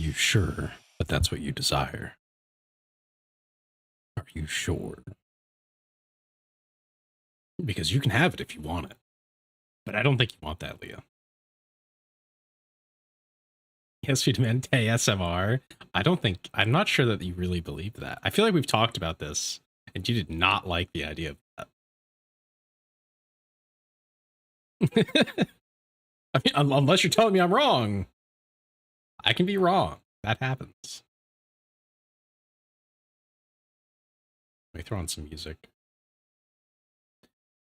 you sure that that's what you desire? Are you sure? Because you can have it if you want it. But I don't think you want that, Leah. Yes, we demand ASMR. I'm not sure that you really believe that. I feel like we've talked about this, and you did not like the idea of that. I mean, unless you're telling me I'm wrong. I can be wrong. That happens. Let me throw on some music.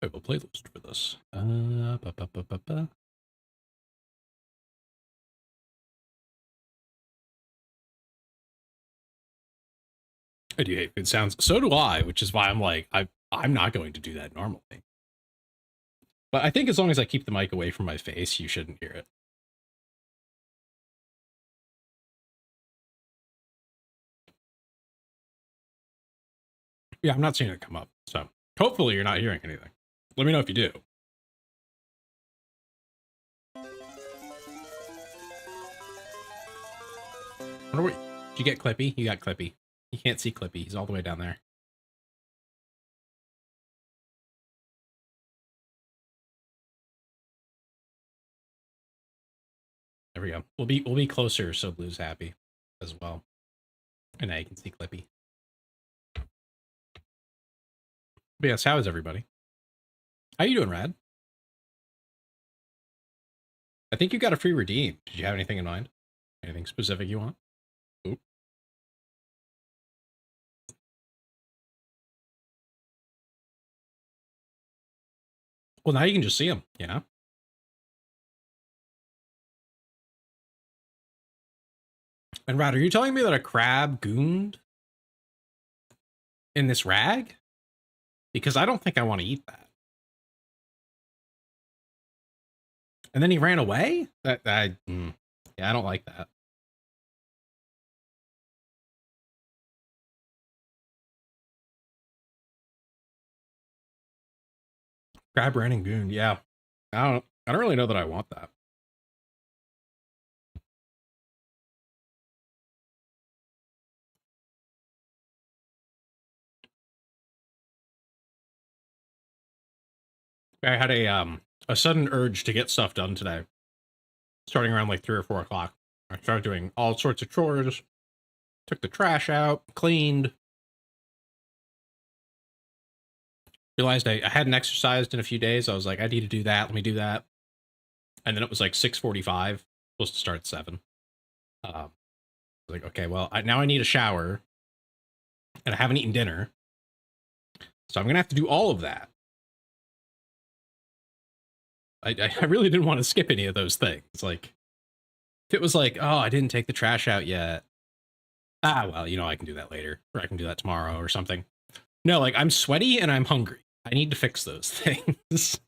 I have a playlist for this. I do hate food sounds. So do I, which is why I'm like, I'm not going to do that normally. But I think as long as I keep the mic away from my face, you shouldn't hear it. Yeah, I'm not seeing it come up. So hopefully you're not hearing anything. Let me know if you do. Did you get Clippy? You got Clippy. You can't see Clippy. He's all the way down there. There we go. We'll be closer so Blue's happy as well. And now you can see Clippy. But yes, how is everybody? How you doing, Rad? I think you got a free redeem. Did you have anything in mind? Anything specific you want? Oop. Well, now you can just see them, you know? And Rad, are you telling me that a crab gooned in this rag? Because I don't think I want to eat that. And then he ran away? Yeah, I don't like that. Crab ran and gooned, yeah. I don't really know that I want that. I had a sudden urge to get stuff done today, starting around like 3 or 4 o'clock. I started doing all sorts of chores, took the trash out, cleaned. Realized I hadn't exercised in a few days. I was like, I need to do that. Let me do that. And then it was like 6:45, supposed to start at 7. Like, okay, well, now I need a shower, and I haven't eaten dinner, so I'm gonna have to do all of that. I really didn't want to skip any of those things. Like, if it was like, oh, I didn't take the trash out yet. Ah, well, you know, I can do that later, or I can do that tomorrow or something. No, like, I'm sweaty and I'm hungry. I need to fix those things.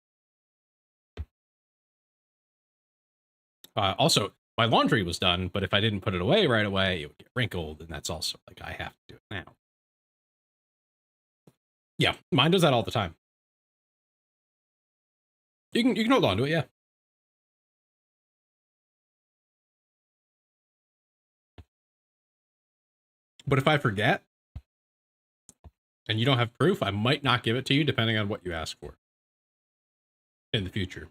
Also, my laundry was done, but if I didn't put it away right away, it would get wrinkled, and that's also, like, I have to do it now. Yeah, mine does that all the time. You can hold on to it, yeah. But if I forget, and you don't have proof, I might not give it to you depending on what you ask for in the future.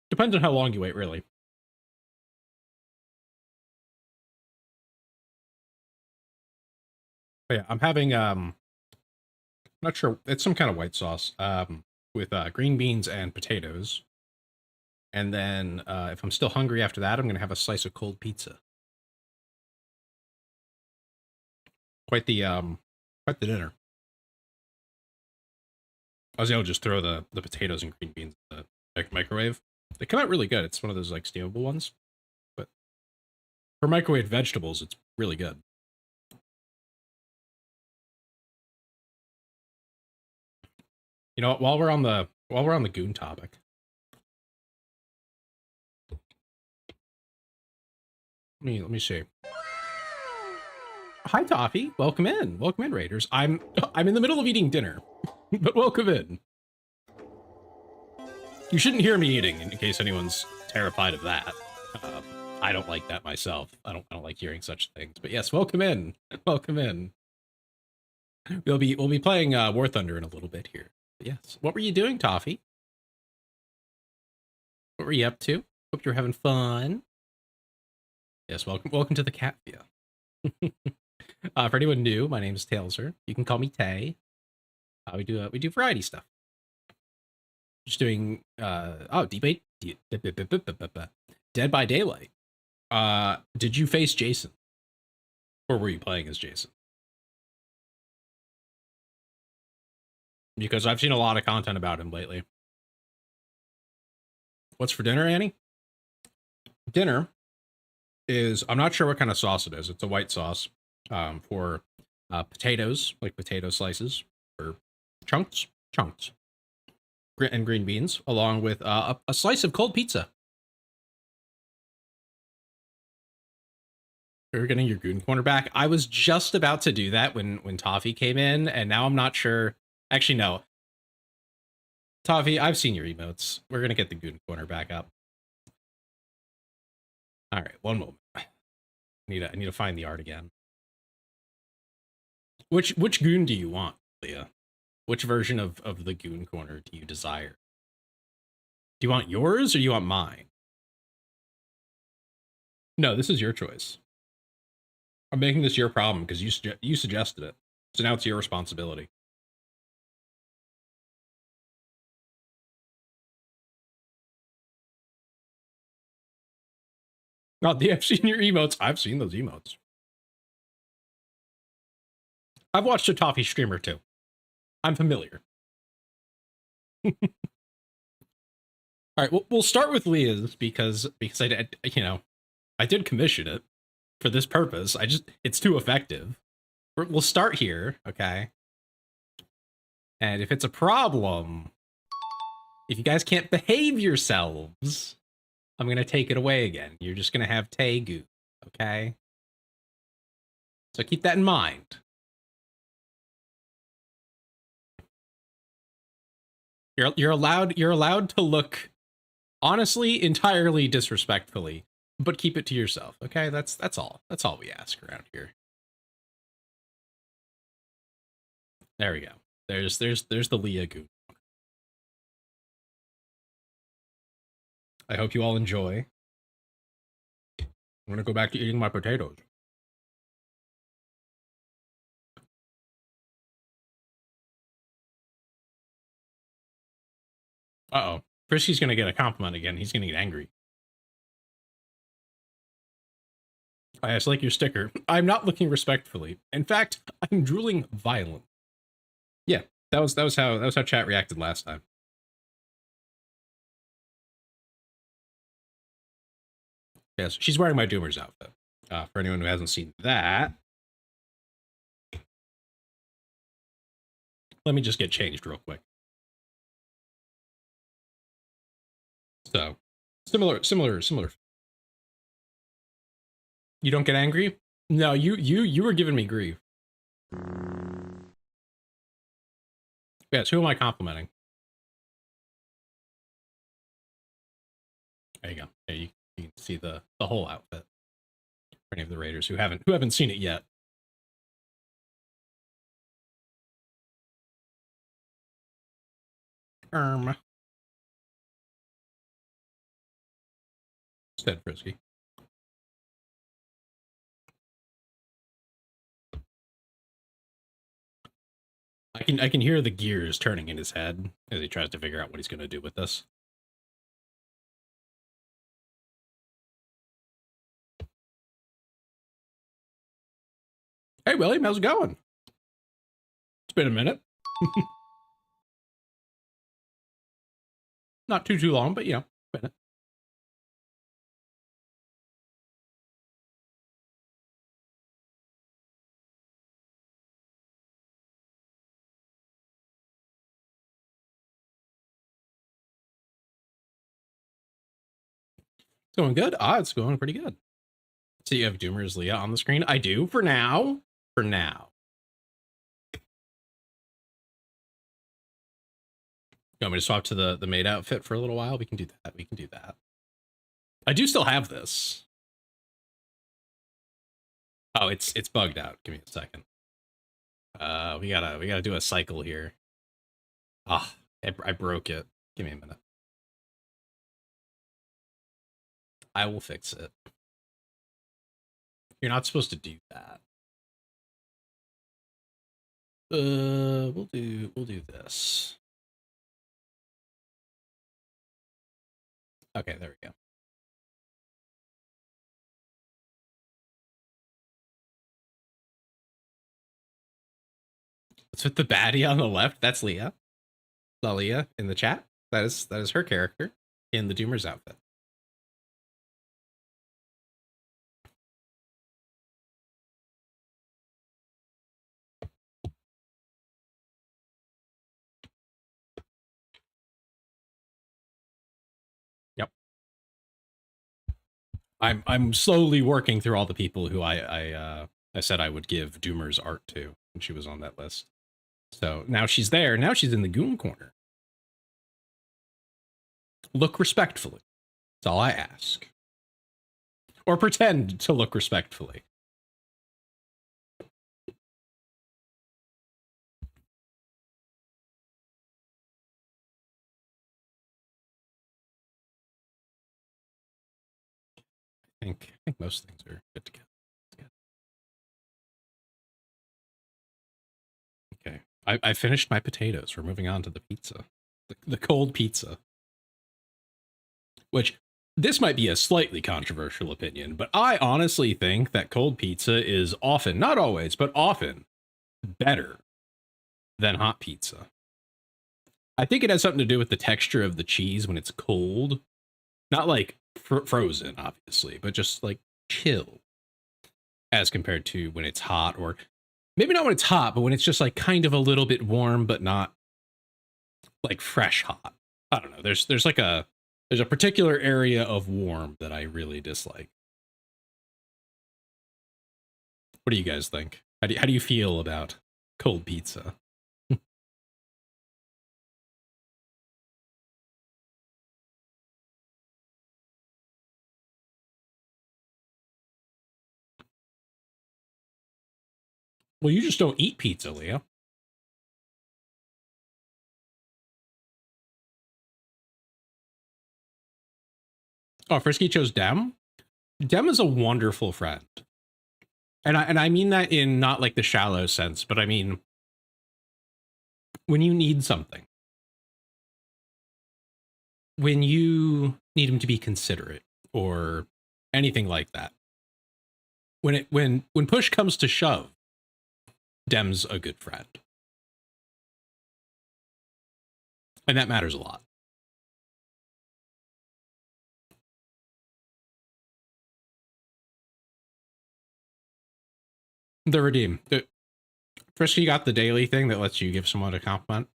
Depends on how long you wait, really. But yeah, I'm having not sure, it's some kind of white sauce with green beans and potatoes. And then if I'm still hungry after that, I'm gonna have a slice of cold pizza. Quite the dinner. I was able to just throw the potatoes and green beans in the microwave. They come out really good. It's one of those like steamable ones, but for microwave vegetables, it's really good. You know what? While we're on the goon topic, let me see. Hi, Toffee. Welcome in, Raiders. I'm in the middle of eating dinner, but welcome in. You shouldn't hear me eating, in case anyone's terrified of that. I don't like that myself. I don't like hearing such things. But yes, welcome in. Welcome in. We'll be playing War Thunder in a little bit here. But yes. What were you doing, Toffee? What were you up to? Hope you're having fun. Yes, welcome to the cat view. For anyone new, my name is Taylor. You can call me Tay. We do variety stuff. Just doing Dead by Daylight. Did you face Jason? Or were you playing as Jason? Because I've seen a lot of content about him lately. What's for dinner, Annie? Dinner is, I'm not sure what kind of sauce it is. It's a white sauce for potatoes, like potato slices, or chunks, and green beans, along with a slice of cold pizza. You're getting your Goon Corner back. I was just about to do that when Toffee came in, and now I'm not sure. Actually, no. Toffee, I've seen your emotes. We're gonna get the Goon Corner back up. All right, one moment. I need to find the art again. Which Goon do you want, Leah? Which version of the Goon Corner do you desire? Do you want yours or do you want mine? No, this is your choice. I'm making this your problem because you suggested it. So now it's your responsibility. Not the I've seen your emotes. I've seen those emotes. I've watched a Toffee streamer too. I'm familiar. All right, we'll start with Leah's because I did, I did commission it for this purpose. It's too effective. We'll start here, okay? And if it's a problem, if you guys can't behave yourselves, I'm gonna take it away again. You're just gonna have Tegu, okay? So keep that in mind. You're allowed to look honestly entirely disrespectfully, but keep it to yourself, okay? That's all. That's all we ask around here. There we go. There's the Leah Goon. I hope you all enjoy. I'm gonna go back to eating my potatoes. Uh-oh. Frisky's gonna get a compliment again. He's gonna get angry. I just like your sticker. I'm not looking respectfully. In fact, I'm drooling violently. Yeah, that was how chat reacted last time. Yes, she's wearing my Doomer's outfit. For anyone who hasn't seen that, let me just get changed real quick. So, similar. You don't get angry? No, you were giving me grief. Yes, who am I complimenting? There you go. There you can see the whole outfit. For any of the raiders who haven't seen it yet. Instead, Frisky. I can hear the gears turning in his head as he tries to figure out what he's going to do with this. Hey, William, how's it going? It's been a minute. Not too long, but a minute. It's going good? It's going pretty good. So you have Doomer's Leah on the screen? I do, for now. For now. You want me to swap to the maid outfit for a little while? We can do that. We can do that. I do still have this. Oh, it's bugged out. Give me a second. We gotta do a cycle here. Ah, I broke it. Give me a minute. I will fix it. You're not supposed to do that. We'll do this. Okay, there we go. Let's put the baddie on the left. That's Leah. Lalia in the chat. That is her character in the Doomer's outfit. Yep. I'm slowly working through all the people who I said I would give Doomer's art to, and she was on that list. So now she's there. Now she's in the Goon corner. Look respectfully. That's all I ask. Or pretend to look respectfully. I think most things are good to go. Okay. I finished my potatoes. We're moving on to the pizza. The cold pizza. Which, this might be a slightly controversial opinion, but I honestly think that cold pizza is often, not always, but often, better than hot pizza. I think it has something to do with the texture of the cheese when it's cold. Not like frozen, obviously, but just like chill as compared to when it's hot, or maybe not when it's hot, but when it's just like kind of a little bit warm, but not like fresh hot. I don't know. There's a particular area of warm that I really dislike. What do you guys think? How do you feel about cold pizza? Well, you just don't eat pizza, Leo. Oh, Frisky chose Dem. Dem is a wonderful friend, and I mean that in not like the shallow sense, but I mean when you need something, when you need him to be considerate or anything like that. When push comes to shove, Dem's a good friend, and that matters a lot. The redeem. Frisky got the daily thing that lets you give someone a compliment.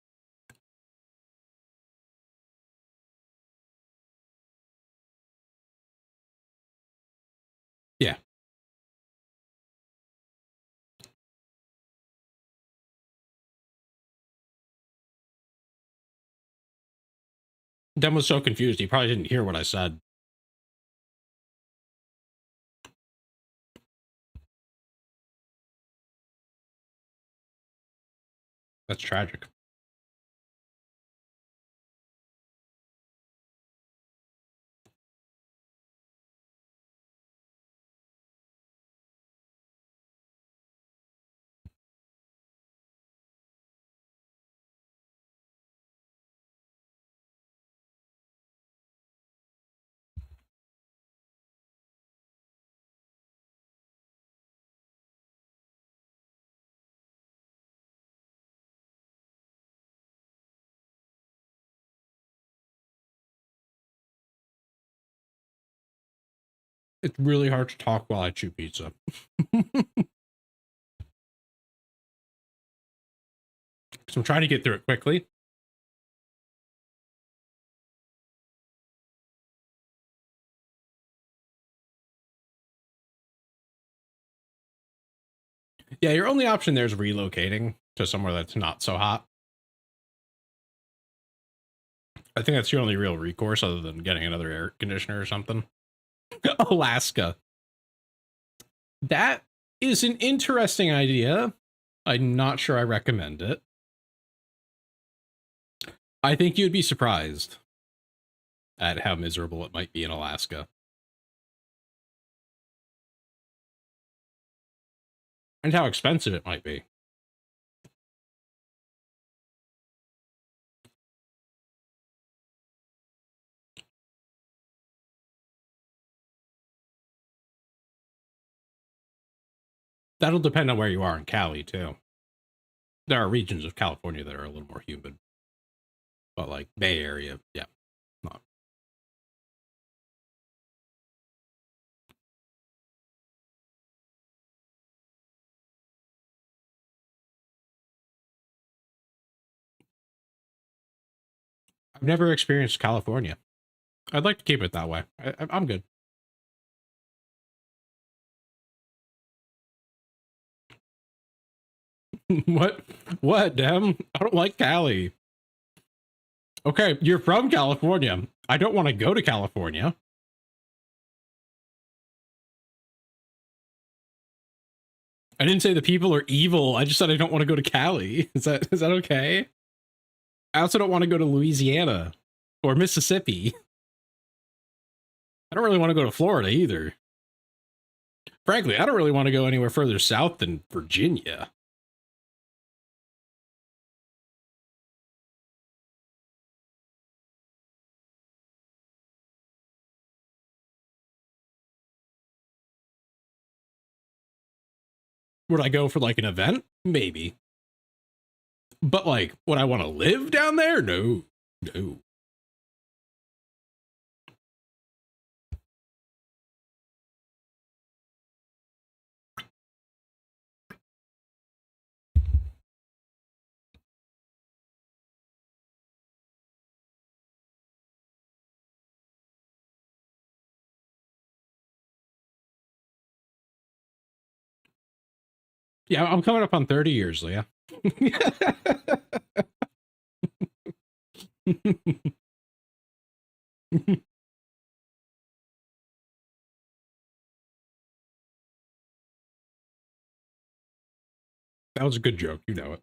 Yeah. Dem was so confused, he probably didn't hear what I said. That's tragic. It's really hard to talk while I chew pizza. So I'm trying to get through it quickly. Yeah, your only option there is relocating to somewhere that's not so hot. I think that's your only real recourse other than getting another air conditioner or something. Alaska. That is an interesting idea. I'm not sure I recommend it. I think you'd be surprised at how miserable it might be in Alaska. And how expensive it might be. That'll depend on where you are in Cali, too. There are regions of California that are a little more humid. But, like, Bay Area, yeah, not. I've never experienced California. I'd like to keep it that way. I'm good. What? What, Dem? I don't like Cali. Okay, you're from California. I don't want to go to California. I didn't say the people are evil. I just said I don't want to go to Cali. Is that okay? I also don't want to go to Louisiana or Mississippi. I don't really want to go to Florida either. Frankly, I don't really want to go anywhere further south than Virginia. Would I go for like an event? Maybe. But like, would I want to live down there? No. No. Yeah, I'm coming up on 30 years, Leah. That was a good joke. You know it.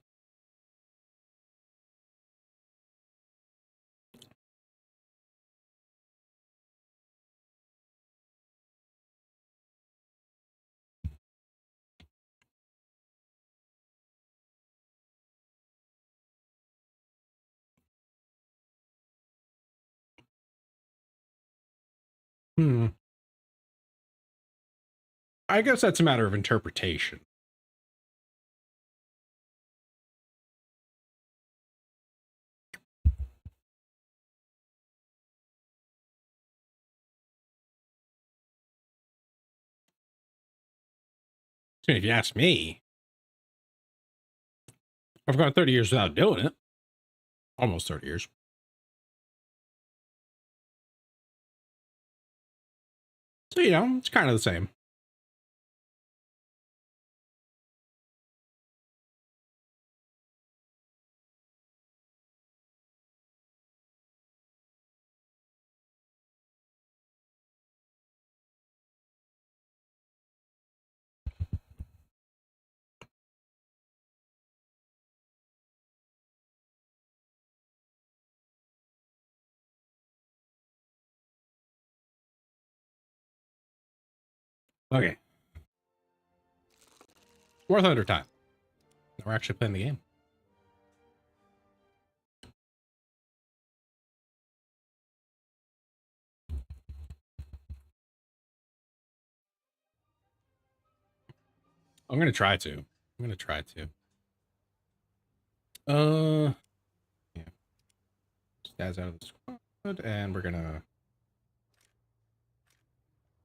Hmm. I guess that's a matter of interpretation. So if you ask me, I've gone 30 years without doing it. Almost 30 years. So, you know, it's kind of the same. Okay. War Thunder Time. We're actually playing the game. I'm going to try to. I'm going to try to. Yeah. Stats out of the squad, and we're going to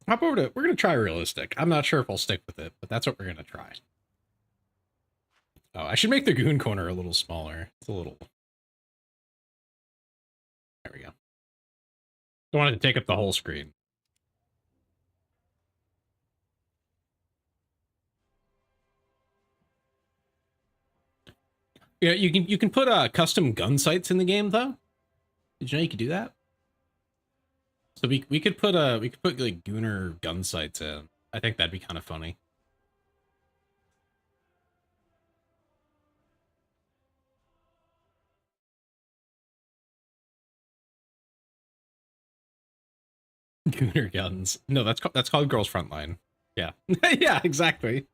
hop over to, we're going to try realistic. I'm not sure if I'll stick with it, but that's what we're going to try. Oh, I should make the goon corner a little smaller. It's a little. There we go. Don't want it to take up the whole screen. Yeah, you can put custom gun sights in the game though. Did you know you could do that? So we could put like Gooner gun sights in. I think that'd be kind of funny. Gooner guns. No, that's called Girls Frontline. Yeah. Yeah, exactly.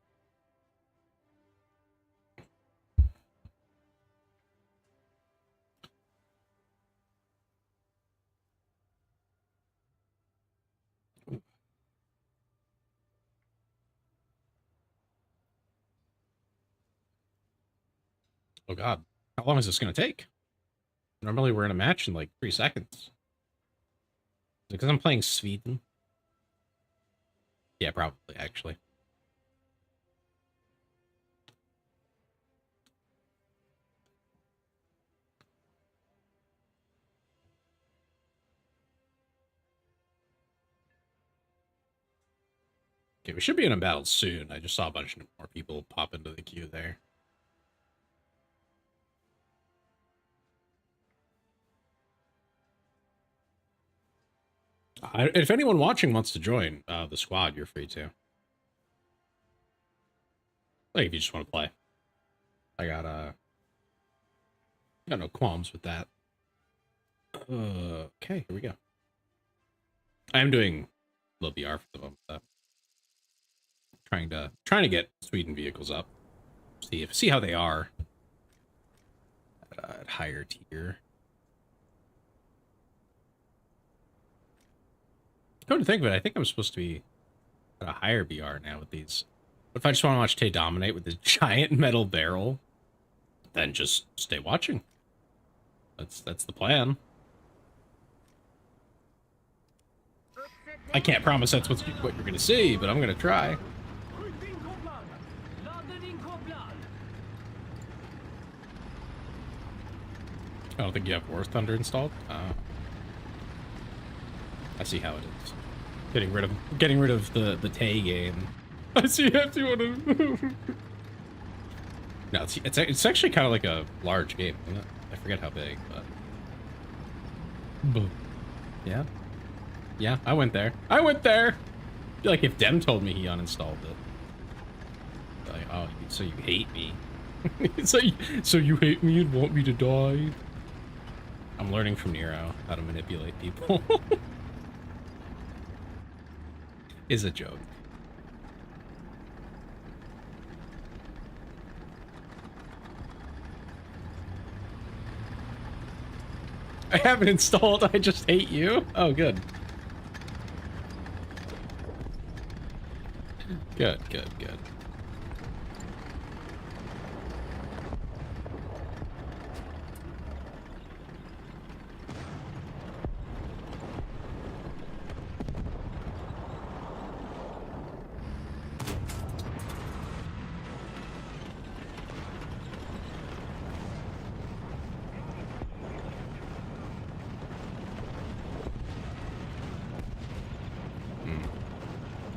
Oh god. How long is this gonna take? Normally we're in a match in like 3 seconds. Because I'm playing Sweden. Yeah, probably actually. Okay, we should be in a battle soon. I just saw a bunch more people pop into the queue there. If anyone watching wants to join the squad, you're free to. Like if you just want to play. I got no qualms with that. Okay, here we go. I am doing a little BR for the moment though. Trying to get Sweden vehicles up. See how they are at higher tier. Come to think of it, I think I'm supposed to be at a higher BR now with these. What if I just want to watch Tay dominate with this giant metal barrel? Then just stay watching. That's the plan. I can't promise that's what you're going to see, but I'm going to try. I don't think you have War Thunder installed. I see how it is. Getting rid of the Tay game. I see you have to. No, it's actually kind of like a large game, isn't it? I forget how big, but yeah, yeah. I went there. Like if Dem told me he uninstalled it, like, oh, so you hate me? so you hate me and want me to die? I'm learning from Nero how to manipulate people. Is a joke. I haven't installed, I just hate you. Oh, good. Good.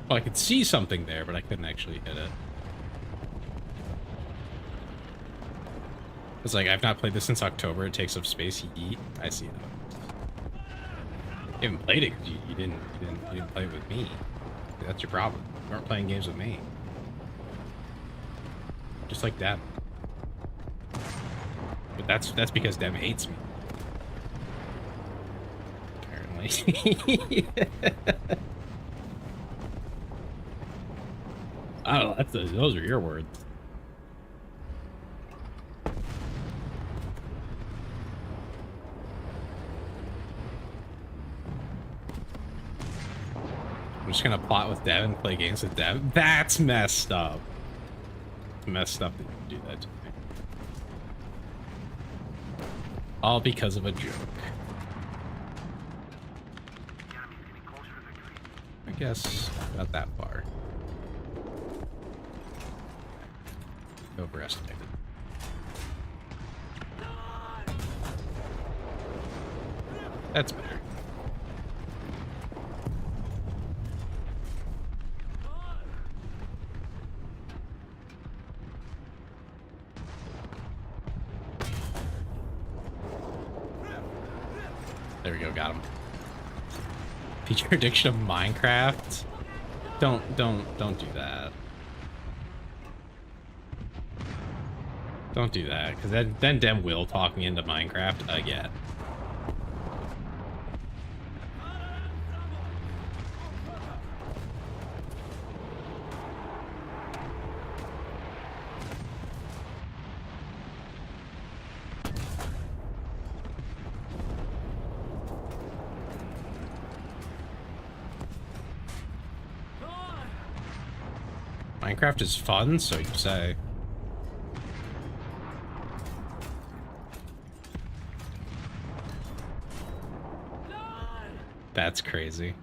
Well, I could see something there, but I couldn't actually hit it. It's like, I've not played this since October. It takes up space. I see it. You haven't played it because you didn't play it with me. That's your problem. You weren't playing games with me. Just like Dem. But that's because Dem hates me. Apparently. Oh, those are your words. I'm just gonna plot with Dev and play games with Dev. That's messed up. It's messed up that you do that to me. All because of a joke. I guess not that far. Overestimated. That's better. There we go, got him. Feature addiction of Minecraft? Don't do that. Don't do that, because then Dem will talk me into Minecraft again. Minecraft is fun, so you say. That's crazy.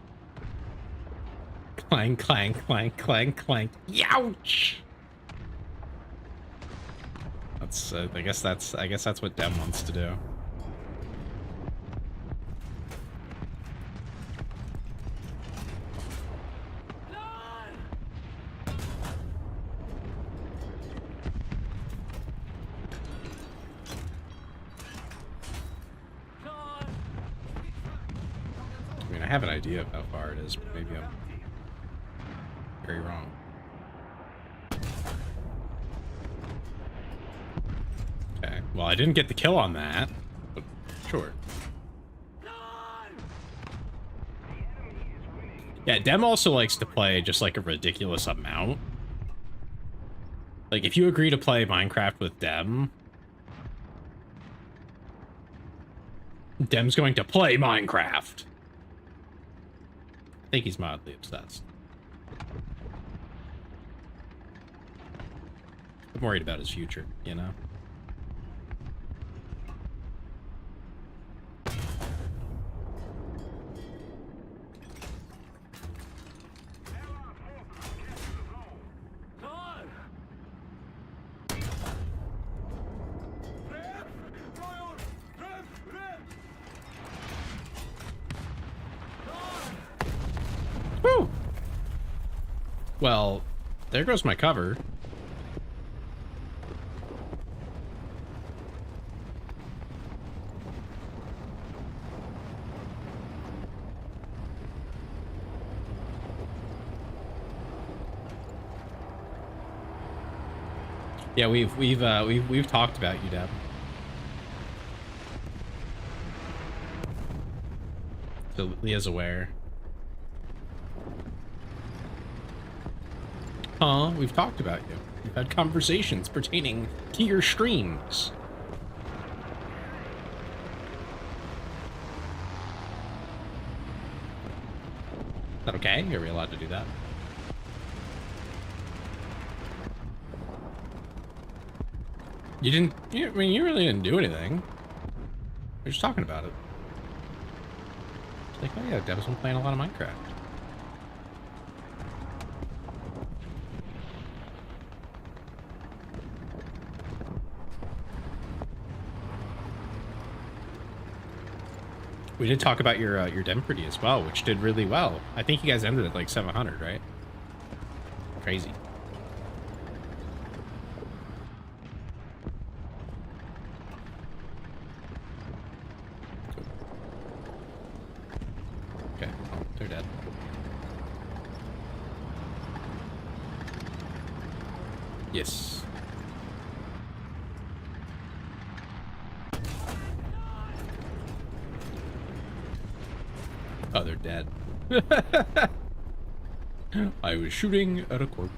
Clank, clank, clank, clank, clank. Youch! That's. I guess that's what Dem wants to do. I have an idea of how far it is, but maybe I'm very wrong. Okay, well, I didn't get the kill on that, but sure. Yeah, Dem also likes to play just like a ridiculous amount. Like, if you agree to play Minecraft with Dem, Dem's going to play Minecraft. I think he's mildly obsessed. I'm worried about his future, you know? Woo! Well, there goes my cover. Yeah, we've talked about you, Deb. So Leah's aware. We've talked about you. We've had conversations pertaining to your streams. Is that okay? Are we allowed to do that? You didn't... I mean, you really didn't do anything. We're just talking about it. It's like, oh yeah, Deb's been playing a lot of Minecraft. We did talk about your Dempredy as well, which did really well. I think you guys ended at like 700, right? Crazy. Okay, oh, they're dead. Yes. Oh, they're dead. I was shooting at a corpse.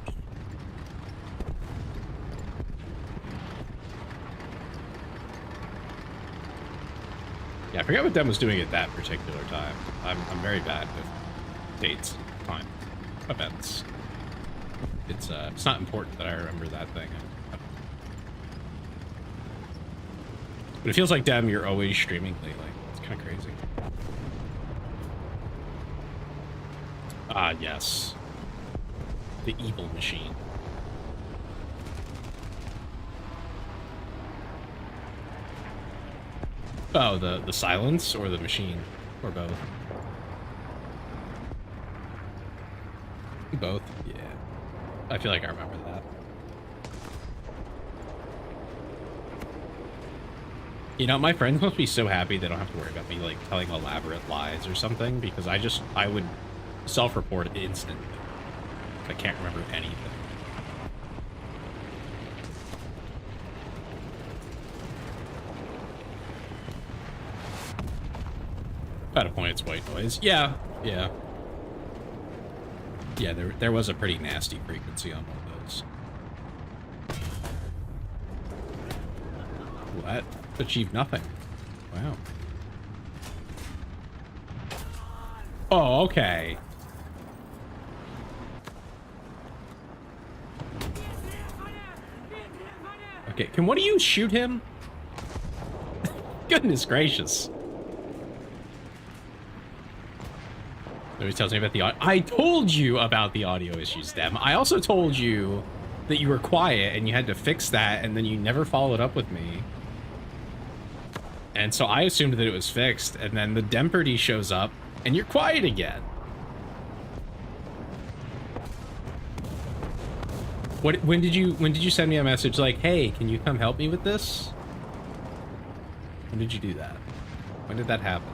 Yeah, I forgot what Dem was doing at that particular time. I'm very bad with dates, time, events. It's not important that I remember that thing. But it feels like, Dem, you're always streaming lately. It's kind of crazy. Ah, yes. The evil machine. Oh, the silence or the machine? Or both? Both? Yeah. I feel like I remember that. You know, my friends must be so happy they don't have to worry about me, like, telling elaborate lies or something, because I would self-report instantly. I can't remember anything. At a point, it's white noise. Yeah, yeah. Yeah, there was a pretty nasty frequency on one of those. What? Achieved nothing. Wow. Oh, okay. Okay, can one of you shoot him? Goodness gracious. Nobody tells me about the audio. I told you about the audio issues, Dem. I also told you that you were quiet and you had to fix that, and then you never followed up with me. And so I assumed that it was fixed, and then the Demperty shows up, and you're quiet again. When did you send me a message like, hey, can you come help me with this? When did you do that? When did that happen?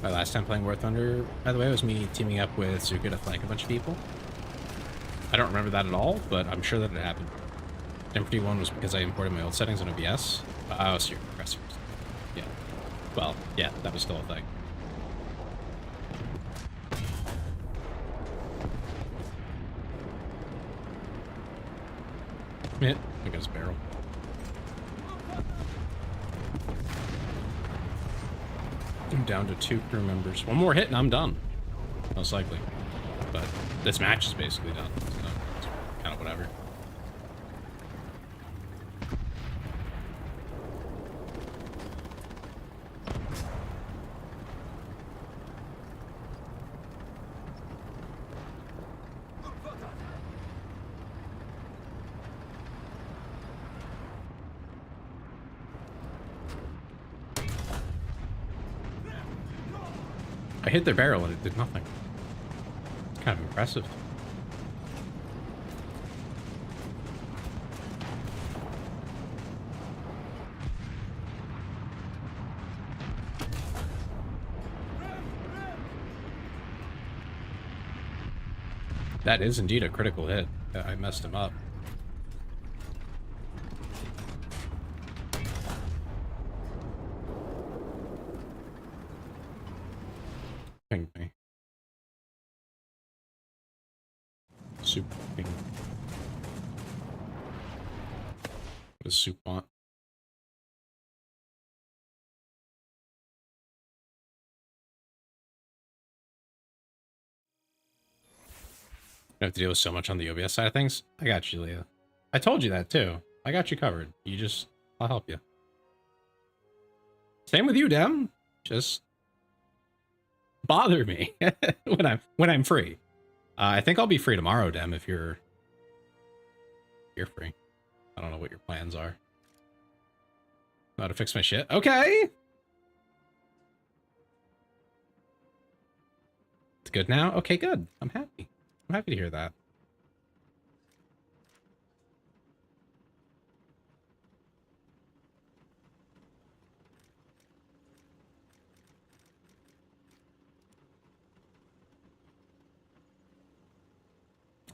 My last time playing War Thunder, by the way, was me teaming up with Zuka to flank a bunch of people. I don't remember that at all, but I'm sure that it happened. Demperty 1 was because I imported my old settings on OBS. Oh, so you're compressors. Yeah. Well, yeah, that was still a thing. Look at his barrel. I'm down to 2 crew members. One more hit and I'm done. Most likely. But this match is basically done. So it's kind of whatever. I hit their barrel and it did nothing. It's kind of impressive. That is indeed a critical hit. I messed him up. Ping me. Soup ping. What does Soup want? You have to deal with so much on the OBS side of things. I got you, Leah. I told you that too. I got you covered. I'll help you. Same with you, Dem. Just bother me when I'm free. I think I'll be free tomorrow, Dem, if you're free. I don't know what your plans are. Know how to fix my shit? Okay. It's good now? Okay, good. I'm happy. I'm happy to hear that.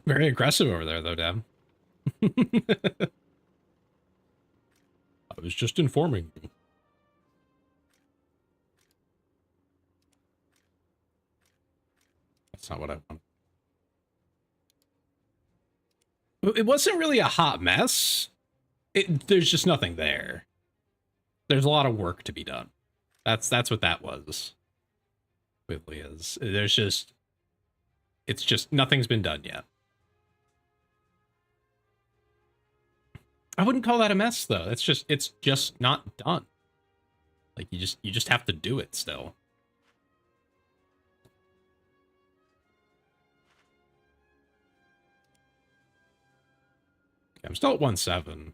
Very aggressive over there, though, Dem. I was just informing you. That's not what I want. It wasn't really a hot mess. There's just nothing there. There's a lot of work to be done. That's what that was. With Leah's. It's just nothing's been done yet. I wouldn't call that a mess though. It's just not done. Like you just have to do it still. Okay, I'm still at 1-7.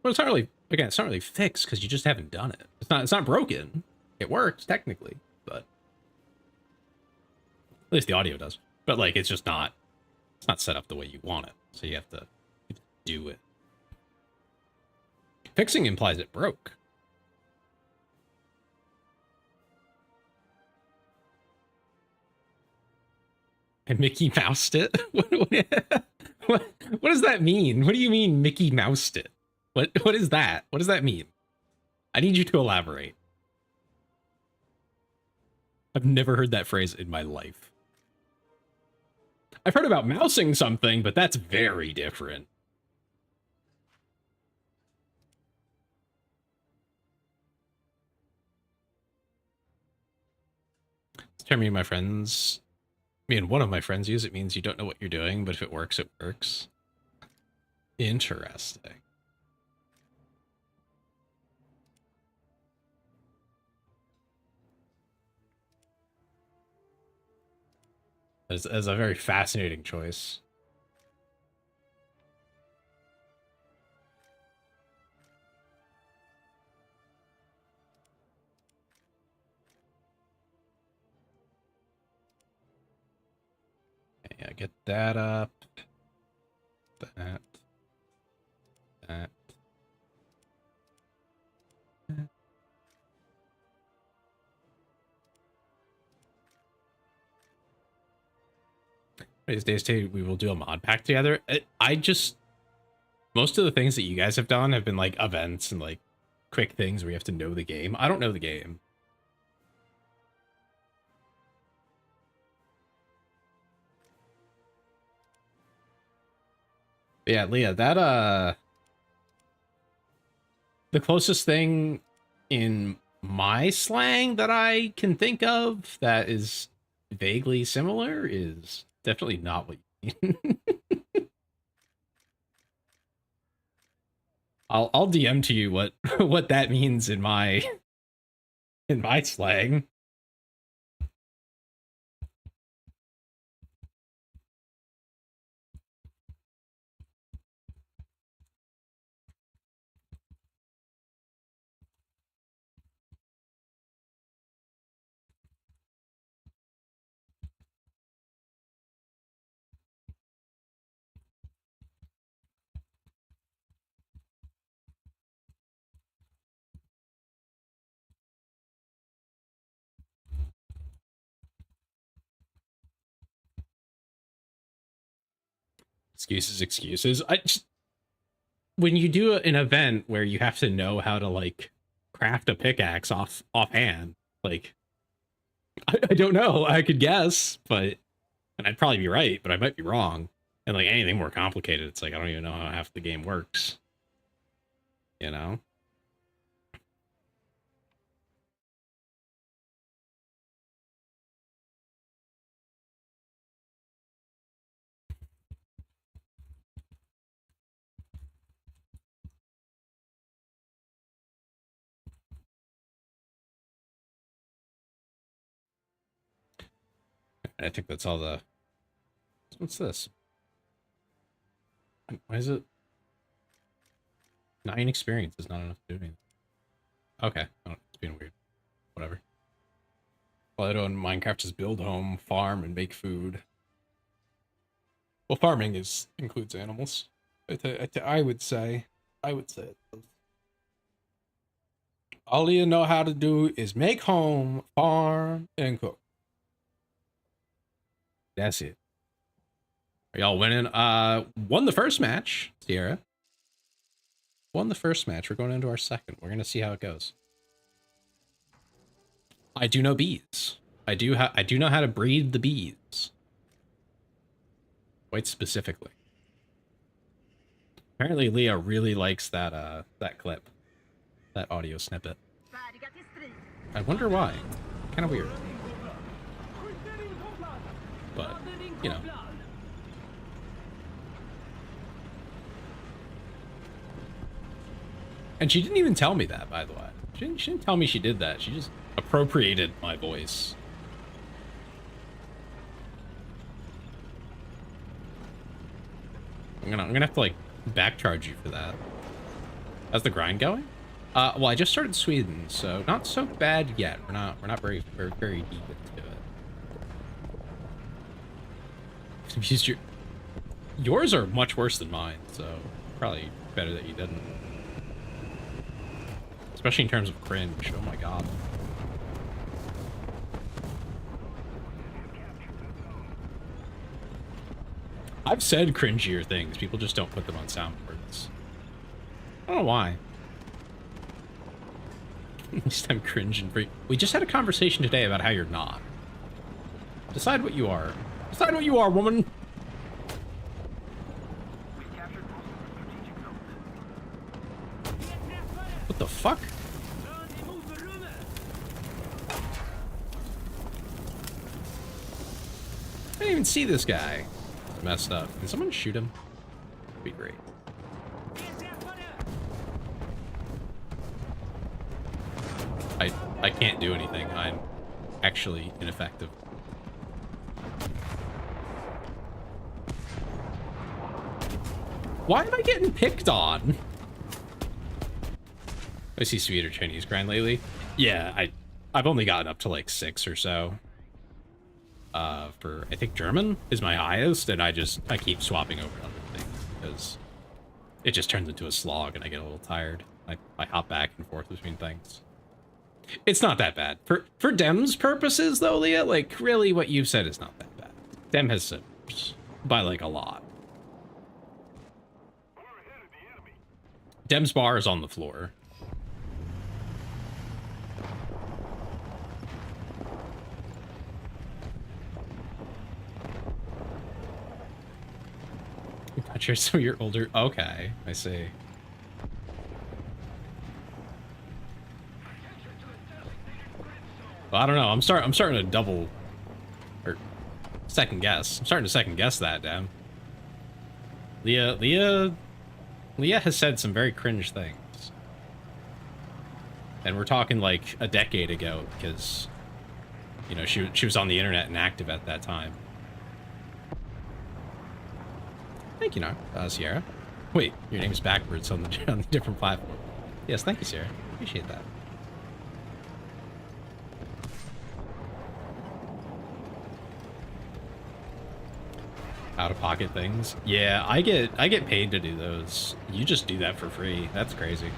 Well, it's not really, again, it's not really fixed because you just haven't done it. It's not broken. It works technically, but at least the audio does. But like, it's not set up the way you want it. So you have to do it. Fixing implies it broke. And Mickey Moused it? What does that mean? What do you mean Mickey Moused it? What is that? What does that mean? I need you to elaborate. I've never heard that phrase in my life. I've heard about mousing something, but that's very different. Me and one of my friends use it means you don't know what you're doing, but if it works, it works. Interesting. As a very fascinating choice. Yeah, get that up. That. These days, we will do a mod pack together. Most of the things that you guys have done have been like events and like quick things where you have to know the game. I don't know the game. But yeah, Leah, that the closest thing in my slang that I can think of that is vaguely similar is definitely not what you mean. I'll DM to you what that means in my slang. Excuses. When you do an event where you have to know how to like craft a pickaxe offhand, like I don't know. I could guess, and I'd probably be right, but I might be wrong. And like anything more complicated, it's like I don't even know how half the game works. You know? I think that's all the... What's this? Why is it... 9 experience is not enough to do anything. Okay. Oh, it's being weird. Whatever. All I do in Minecraft is build home, farm, and make food. Well, farming includes animals. I would say it does. All you know how to do is make home, farm, and cook. That's it. Are y'all winning? Won the first match, Sierra. Won the first match. We're going into our second. We're gonna see how it goes. I do know bees. I do know how to breed the bees. Quite specifically. Apparently Leah really likes that clip. That audio snippet. I wonder why. Kind of weird. But, you know. And she didn't even tell me that, by the way. She didn't tell me she did that. She just appropriated my voice. I'm gonna have to like backcharge you for that. How's the grind going? Well, I just started Sweden, so not so bad yet. We're not very deep into it. You've used yours are much worse than mine, so probably better that you didn't. Especially in terms of cringe. Oh my god. I've said cringier things. People just don't put them on soundboards. I don't know why. At least I'm cringe and free. We just had a conversation today about how you're not. Decide what you are. Decide what you are, woman. What the fuck? I didn't even see this guy. It's messed up. Can someone shoot him? That'd be great. I can't do anything. I'm actually ineffective. Why am I getting picked on? I see Swede or Chinese grind lately. Yeah, I've only gotten up to like 6 or so. For I think German is my highest, and I keep swapping over other things because it just turns into a slog and I get a little tired. I hop back and forth between things. It's not that bad. For Dem's purposes though, Leah, like really what you've said is not that bad. Dem has sims by like a lot. Dem's bar is on the floor. Gotcha, so you're older. Okay, I see. Well, I don't know. I'm starting to double or second guess. I'm starting to second guess that, damn. Leah has said some very cringe things. And we're talking like a decade ago because, you know, she was on the internet and active at that time. Thank you, Sierra. Wait, your name's backwards on the different platform. Yes, thank you, Sierra. Appreciate that. Out-of-pocket things. Yeah, I get paid to do those. You just do that for free. That's crazy.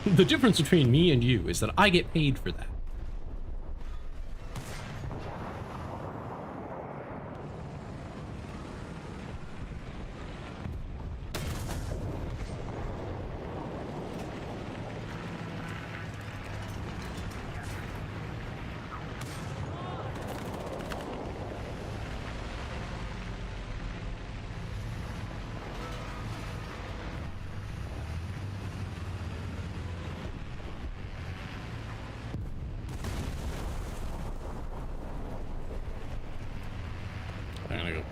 The difference between me and you is that I get paid for that.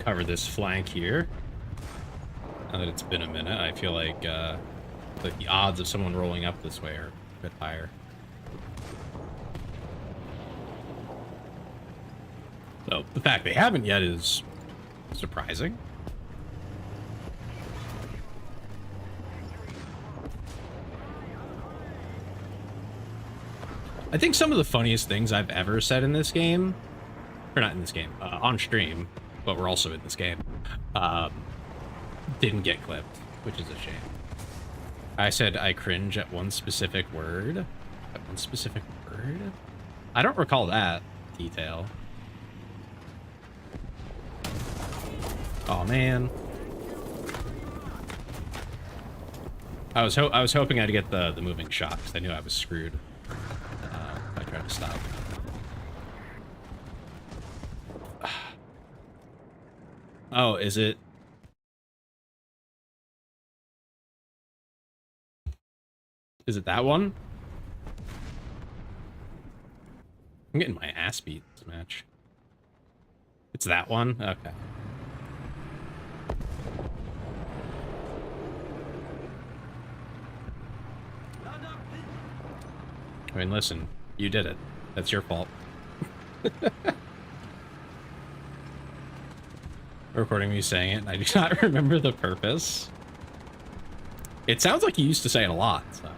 Cover this flank here. Now that it's been a minute, I feel like the odds of someone rolling up this way are a bit higher. So the fact they haven't yet is surprising. I think some of the funniest things I've ever said in this game, or not in this game, on stream, but we're also in this game, didn't get clipped, which is a shame. I said I cringe at one specific word. At one specific word? I don't recall that detail. Oh man. I was hoping I'd get the moving shot because I knew I was screwed if I tried to stop. Oh, is it? Is it that one? I'm getting my ass beat this match. It's that one? Okay. I mean, listen, you did it. That's your fault. Recording me saying it, and I do not remember the purpose. It sounds like you used to say it a lot, so.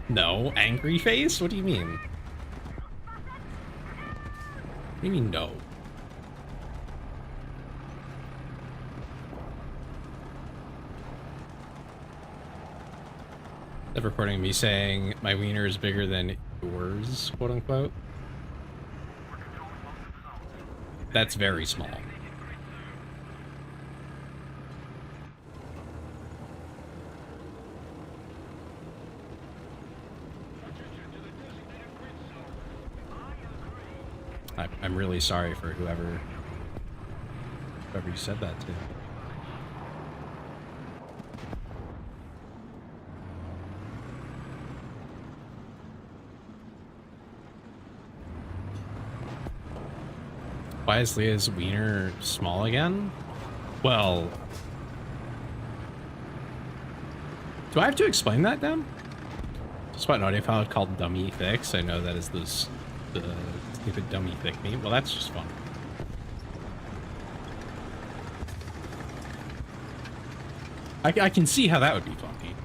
No, angry face? What do you mean? What do you mean no? The recording of me saying my wiener is bigger than yours, quote unquote. That's very small. I'm really sorry for whoever you said that to. Why is Leah's wiener small again? Well, do I have to explain that, Dan? Just about an audio file called Dummy Fix. I know that is the stupid Dummy Thick meme. Well, that's just fun. I can see how that would be funny.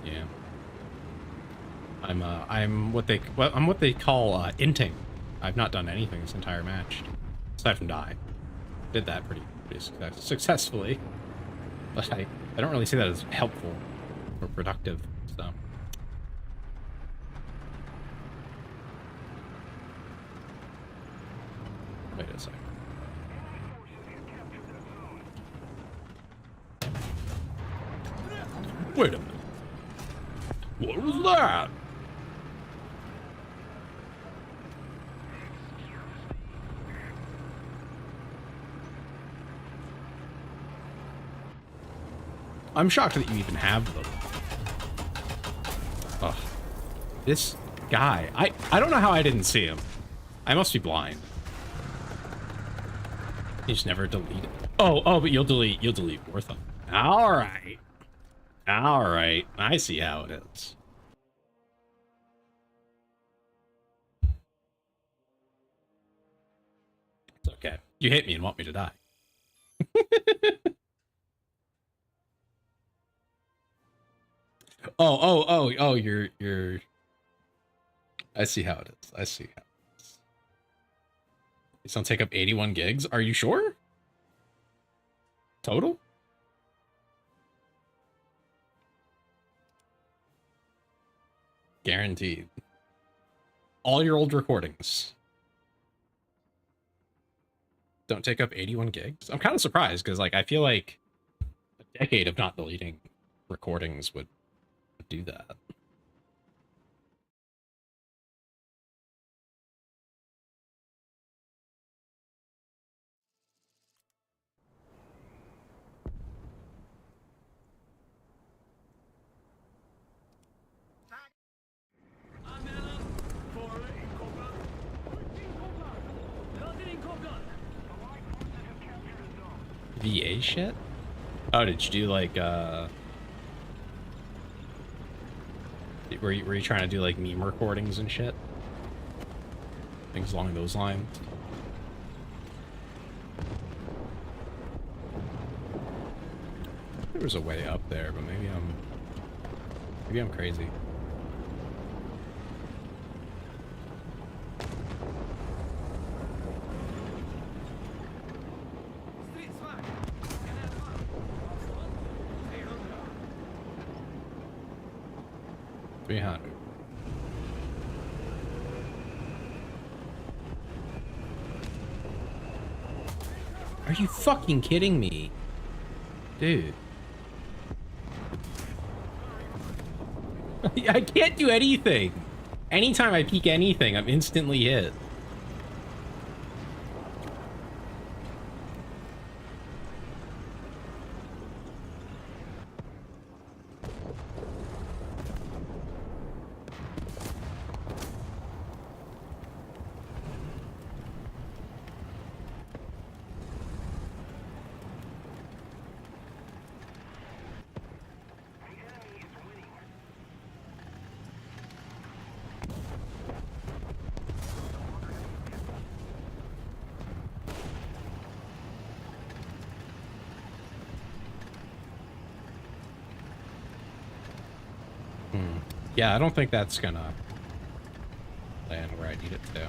Yeah. I'm what they call inting. I've not done anything this entire match, aside from die. Did that pretty successfully, but I don't really see that as helpful or productive. So. Wait a second. Wait a minute. What was that? I'm shocked that you even have them. Ugh. This guy. I don't know how I didn't see him. I must be blind. You just never delete it. Oh, but you'll delete both of them. Alright. Alright. I see how it is. It's okay. You hate me and want me to die. Oh, you're... I see how it is. I see how it is. It's gonna take up 81 gigs? Are you sure? Total? Guaranteed. All your old recordings don't take up 81 gigs? I'm kind of surprised, because, like, I feel like a decade of not deleting recordings would do that. VA shit? Oh, did you do like were you trying to do like meme recordings and shit? Things along those lines? There was a way up there, but maybe I'm crazy. $300. Are you fucking kidding me? Dude. I can't do anything. Anytime I peek anything, I'm instantly hit. Yeah, I don't think that's gonna land where I need it to.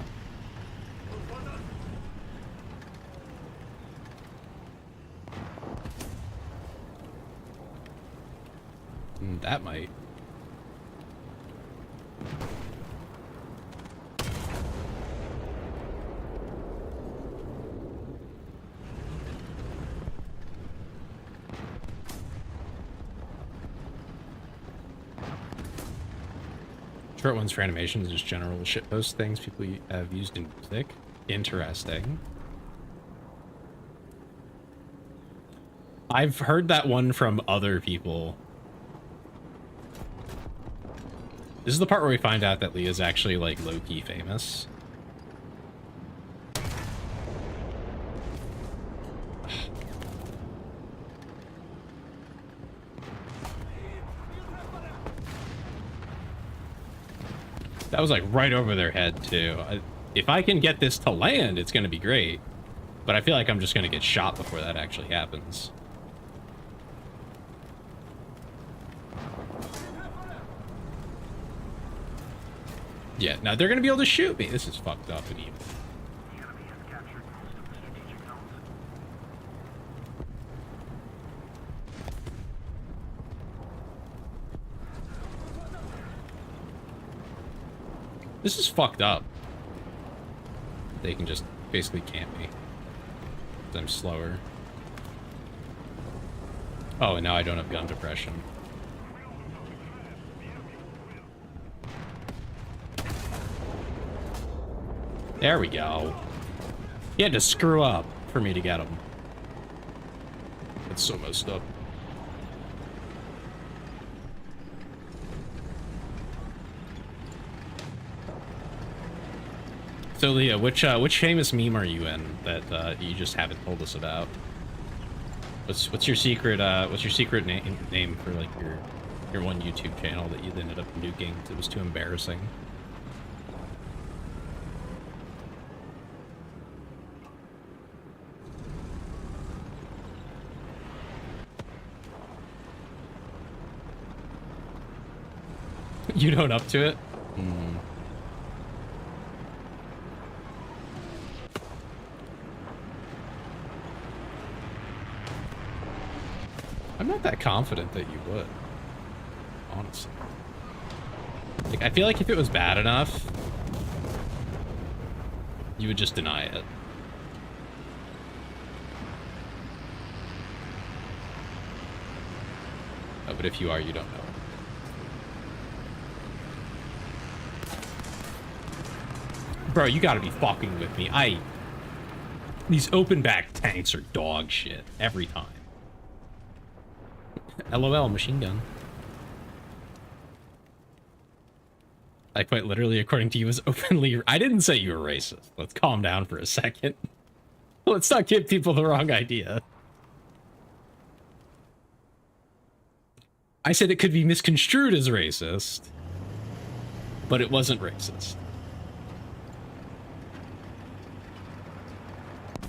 That might. Short ones for animations, just general shitpost things people have used in music. Interesting. I've heard that one from other people. This is the part where we find out that Leah's actually, like, low-key famous. That was, like, right over their head, too. If I can get this to land, it's going to be great. But I feel like I'm just going to get shot before that actually happens. Yeah, now they're going to be able to shoot me. This is fucked up and evil. This is fucked up. They can just basically camp me. I'm slower. Oh, and now I don't have gun depression. There we go. He had to screw up for me to get him. That's so messed up. So Leah, which famous meme are you in that you just haven't told us about? What's your secret name for like your one YouTube channel that you ended up nuking because it was too embarrassing? You don't up to it? I'm not that confident that you would, honestly. Like, I feel like if it was bad enough, you would just deny it. Oh, but if you are, you don't know. Bro, you gotta be fucking with me. These open back tanks are dog shit every time. LOL, machine gun. I quite literally, according to you, is openly... I didn't say you were racist. Let's calm down for a second. Let's not give people the wrong idea. I said it could be misconstrued as racist, but it wasn't racist.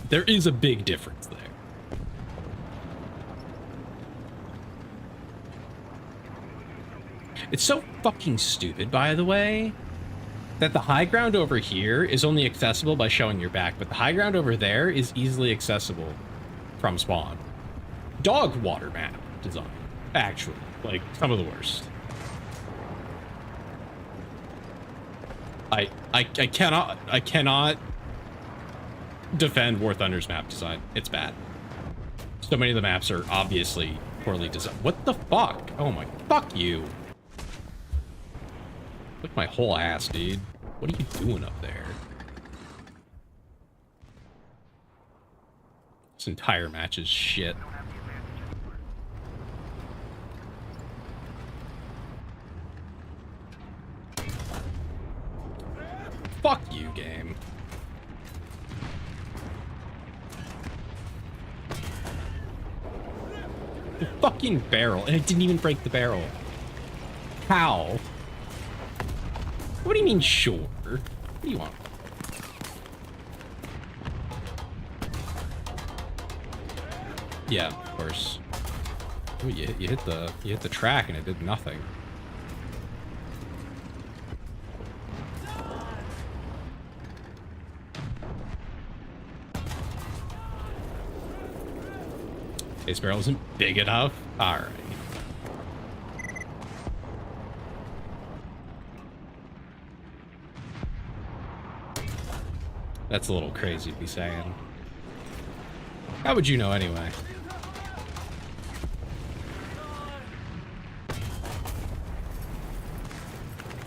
There is a big difference there. It's so fucking stupid, by the way, that the high ground over here is only accessible by showing your back, but the high ground over there is easily accessible from spawn. Dog water map design, actually. Like, some of the worst. I cannot defend War Thunder's map design. It's bad. So many of the maps are obviously poorly designed. What the fuck? Oh my, fuck you. Look at my whole ass, dude. What are you doing up there? This entire match is shit. Fuck you, game. The fucking barrel, and it didn't even break the barrel. How? What do you mean, sure? What do you want? Yeah, of course. Ooh, you hit the track and it did nothing. Base barrel isn't big enough? Alright. That's a little crazy to be saying. How would you know anyway?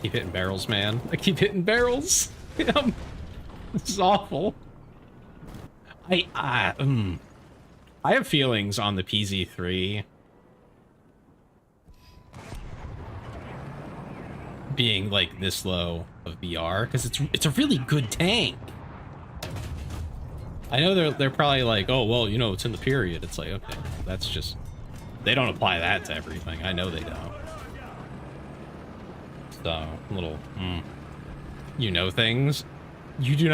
Keep hitting barrels, man. I keep hitting barrels. This is awful. I have feelings on the PZ3 being like this low of BR because it's a really good tank. I know they're probably like, oh well, you know, it's in the period. It's like, okay, that's just, they don't apply that to everything. I know they don't. So little you know things. You do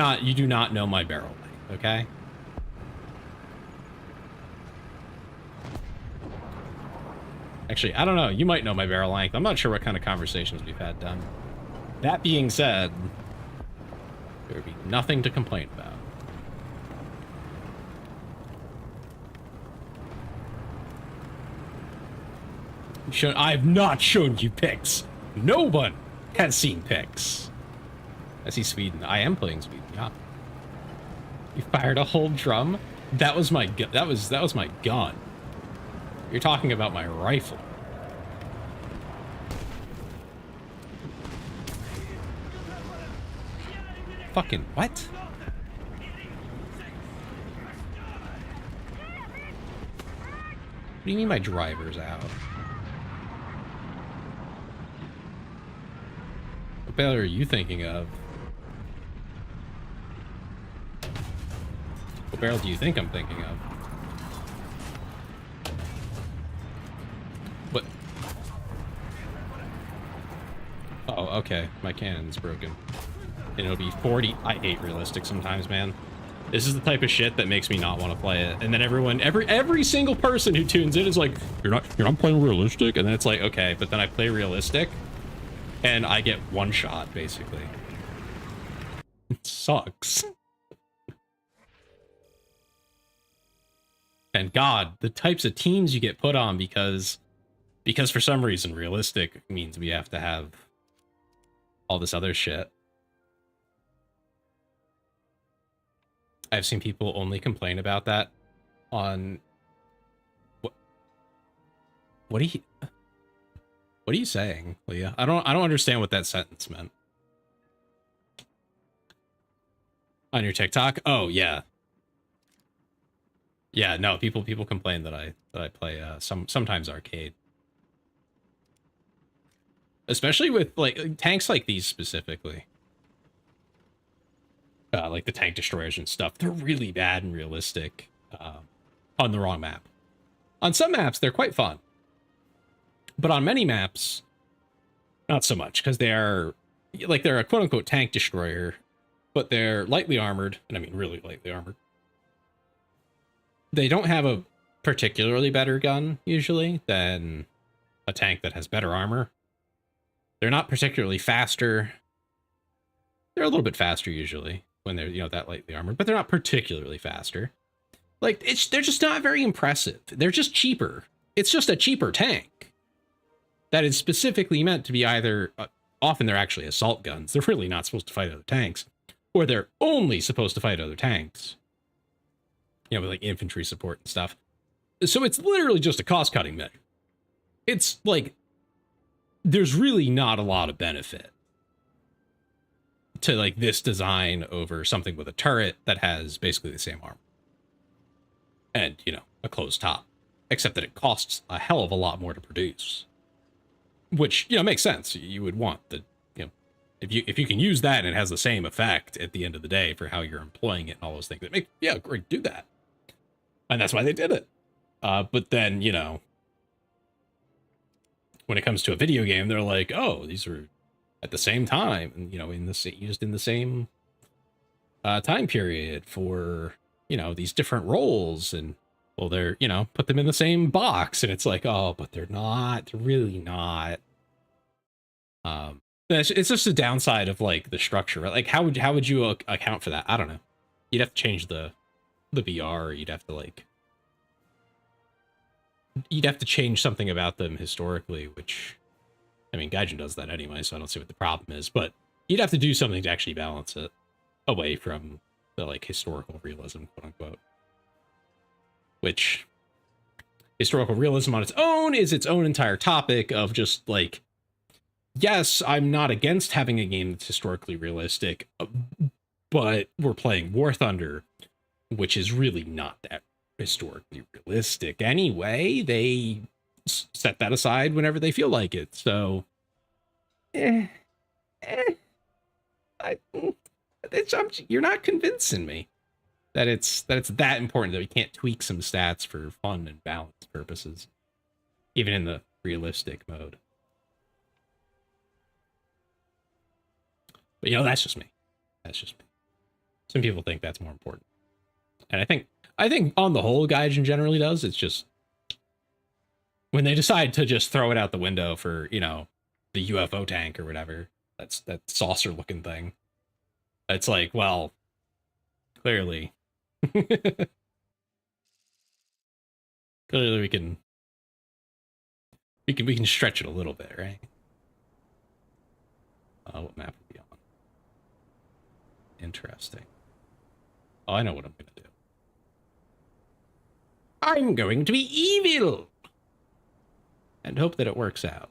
not know my barrel length, okay? Actually, I don't know. You might know my barrel length. I'm not sure what kind of conversations we've had done. That being said, there would be nothing to complain about. I've not shown you pics. No one has seen pics. I see Sweden. I am playing Sweden. Yeah. You fired a whole drum. That was my that was my gun. You're talking about my rifle. Fucking what? What do you mean my driver's out? What barrel are you thinking of? What barrel do you think I'm thinking of? What? Oh, okay. My cannon's broken. And it'll be 40. I hate realistic sometimes, man. This is the type of shit that makes me not want to play it. And then every single person who tunes in is like, you're not playing realistic? And then it's like, okay, but then I play realistic and I get one shot, basically. It sucks. And God, the types of teams you get put on because for some reason realistic means we have to have all this other shit. I've seen people only complain about that on what are you saying, Leah? I don't understand what that sentence meant. On your TikTok? Oh yeah. Yeah, no, people complain that I play sometimes arcade. Especially with like tanks like these specifically. Like the tank destroyers and stuff, they're really bad and realistic on the wrong map. On some maps, they're quite fun. But on many maps, not so much, because they're a quote-unquote tank destroyer, but they're lightly armored, and I mean really lightly armored. They don't have a particularly better gun, usually, than a tank that has better armor. They're not particularly faster. They're a little bit faster, usually, when they're, you know, that lightly armored, but they're not particularly faster. Like, they're just not very impressive. They're just cheaper. It's just a cheaper tank that is specifically meant to be either, often they're actually assault guns. They're really not supposed to fight other tanks, or they're only supposed to fight other tanks. You know, with like infantry support and stuff. So it's literally just a cost-cutting measure. It's like, there's really not a lot of benefit to like this design over something with a turret that has basically the same armor. And, you know, a closed top. Except that it costs a hell of a lot more to produce. Which, you know, makes sense. You would want the, you know, if you can use that and it has the same effect at the end of the day for how you're employing it and all those things, that make, yeah, great, do that. And that's why they did it. But then, you know, when it comes to a video game, they're like, oh, these are at the same time, and, you know, used in the same time period for, you know, these different roles, and, well, they're, you know, put them in the same box, and it's like, oh, but they're not, they're really not. It's just a downside of like the structure, right? Like, how would you account for that? I don't know. You'd have to change the VR, or you'd have to like you'd have to change something about them historically, which, I mean, Gaijin does that anyway, so I don't see what the problem is, but you'd have to do something to actually balance it away from the, like, historical realism, quote unquote. Which, historical realism on its own is its own entire topic of just, like, yes, I'm not against having a game that's historically realistic, but we're playing War Thunder, which is really not that historically realistic anyway. They set that aside whenever they feel like it. So, you're not convincing me that it's that important that we can't tweak some stats for fun and balance purposes, even in the realistic mode. But, you know, that's just me. That's just me. Some people think that's more important. And I think on the whole, Gaijin generally does. It's just when they decide to just throw it out the window for, you know, the UFO tank or whatever, that's that saucer looking thing. It's like, well, clearly clearly we can stretch it a little bit, right? What map are we on? Interesting. Oh, I know what I'm gonna do. I'm going to be evil! And hope that it works out.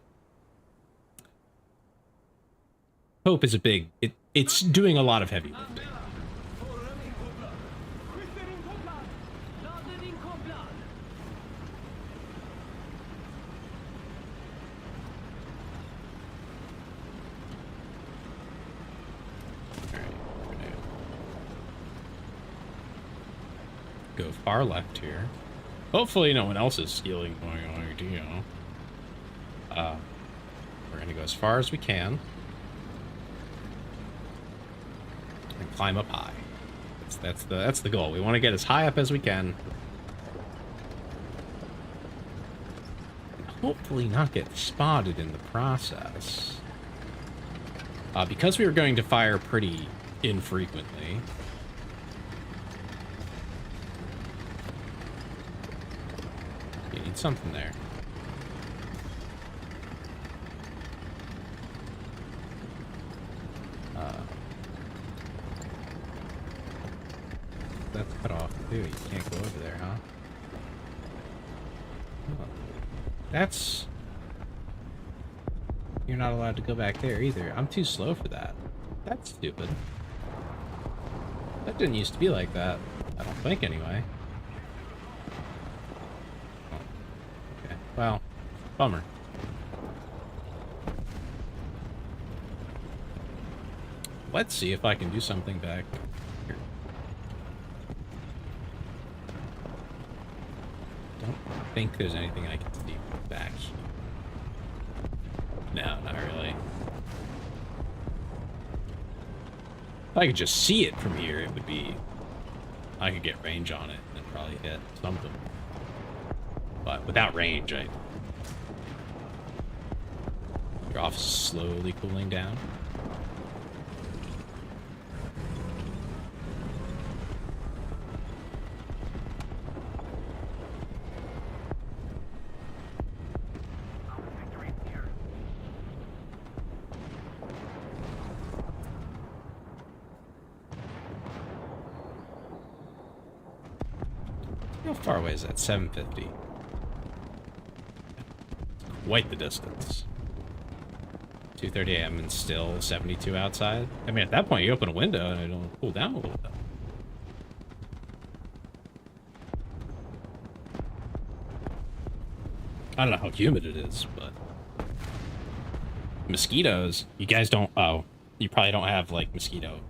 Hope is a big... It's doing a lot of heavy lifting. Go far left here. Hopefully no one else is stealing my idea. We're gonna go as far as we can. And climb up high. That's the goal. We want to get as high up as we can. And hopefully not get spotted in the process. Because we were going to fire pretty infrequently. You need something there. That's cut off too. You can't go over there, huh? Oh. That's... You're not allowed to go back there either. I'm too slow for that. That's stupid. That didn't used to be like that. I don't think, anyway. Oh. Okay. Well, bummer. Let's see if I can do something back here. Don't think there's anything I can see back here. No, not really. If I could just see it from here, it would be... I could get range on it and probably hit something. But without range, You're off slowly cooling down. How far away is that? 750. Quite the distance. 2:30 a.m. and still 72 outside. I mean, at that point, you open a window and it'll cool down a little bit. I don't know how humid it is, but... Mosquitoes, you guys don't... Oh, you probably don't have, like, mosquito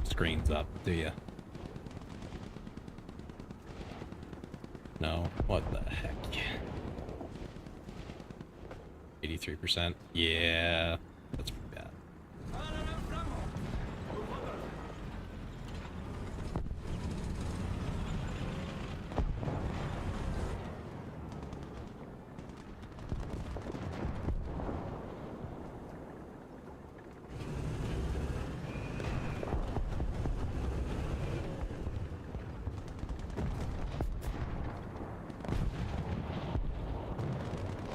screens up, do you? No, what the heck? 83%? Yeah, that's pretty bad.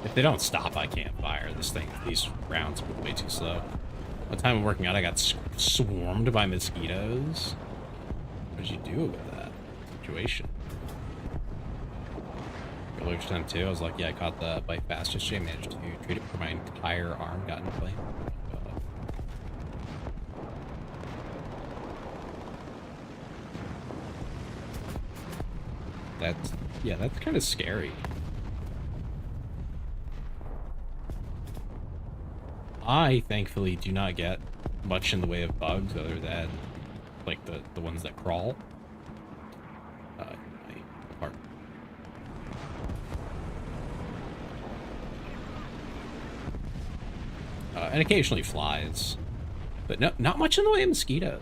If they don't stop, I can't fire this thing. These rounds are way too slow. One time I'm working out, I got swarmed by mosquitoes. What did you do with that situation? You're allergic to them too? I was like, yeah, I caught the bite fast yesterday. Managed to treat it before my entire arm got inflamed. That's kind of scary. I thankfully do not get much in the way of bugs other than like the ones that crawl. My heart. And occasionally flies, but not much in the way of mosquitoes.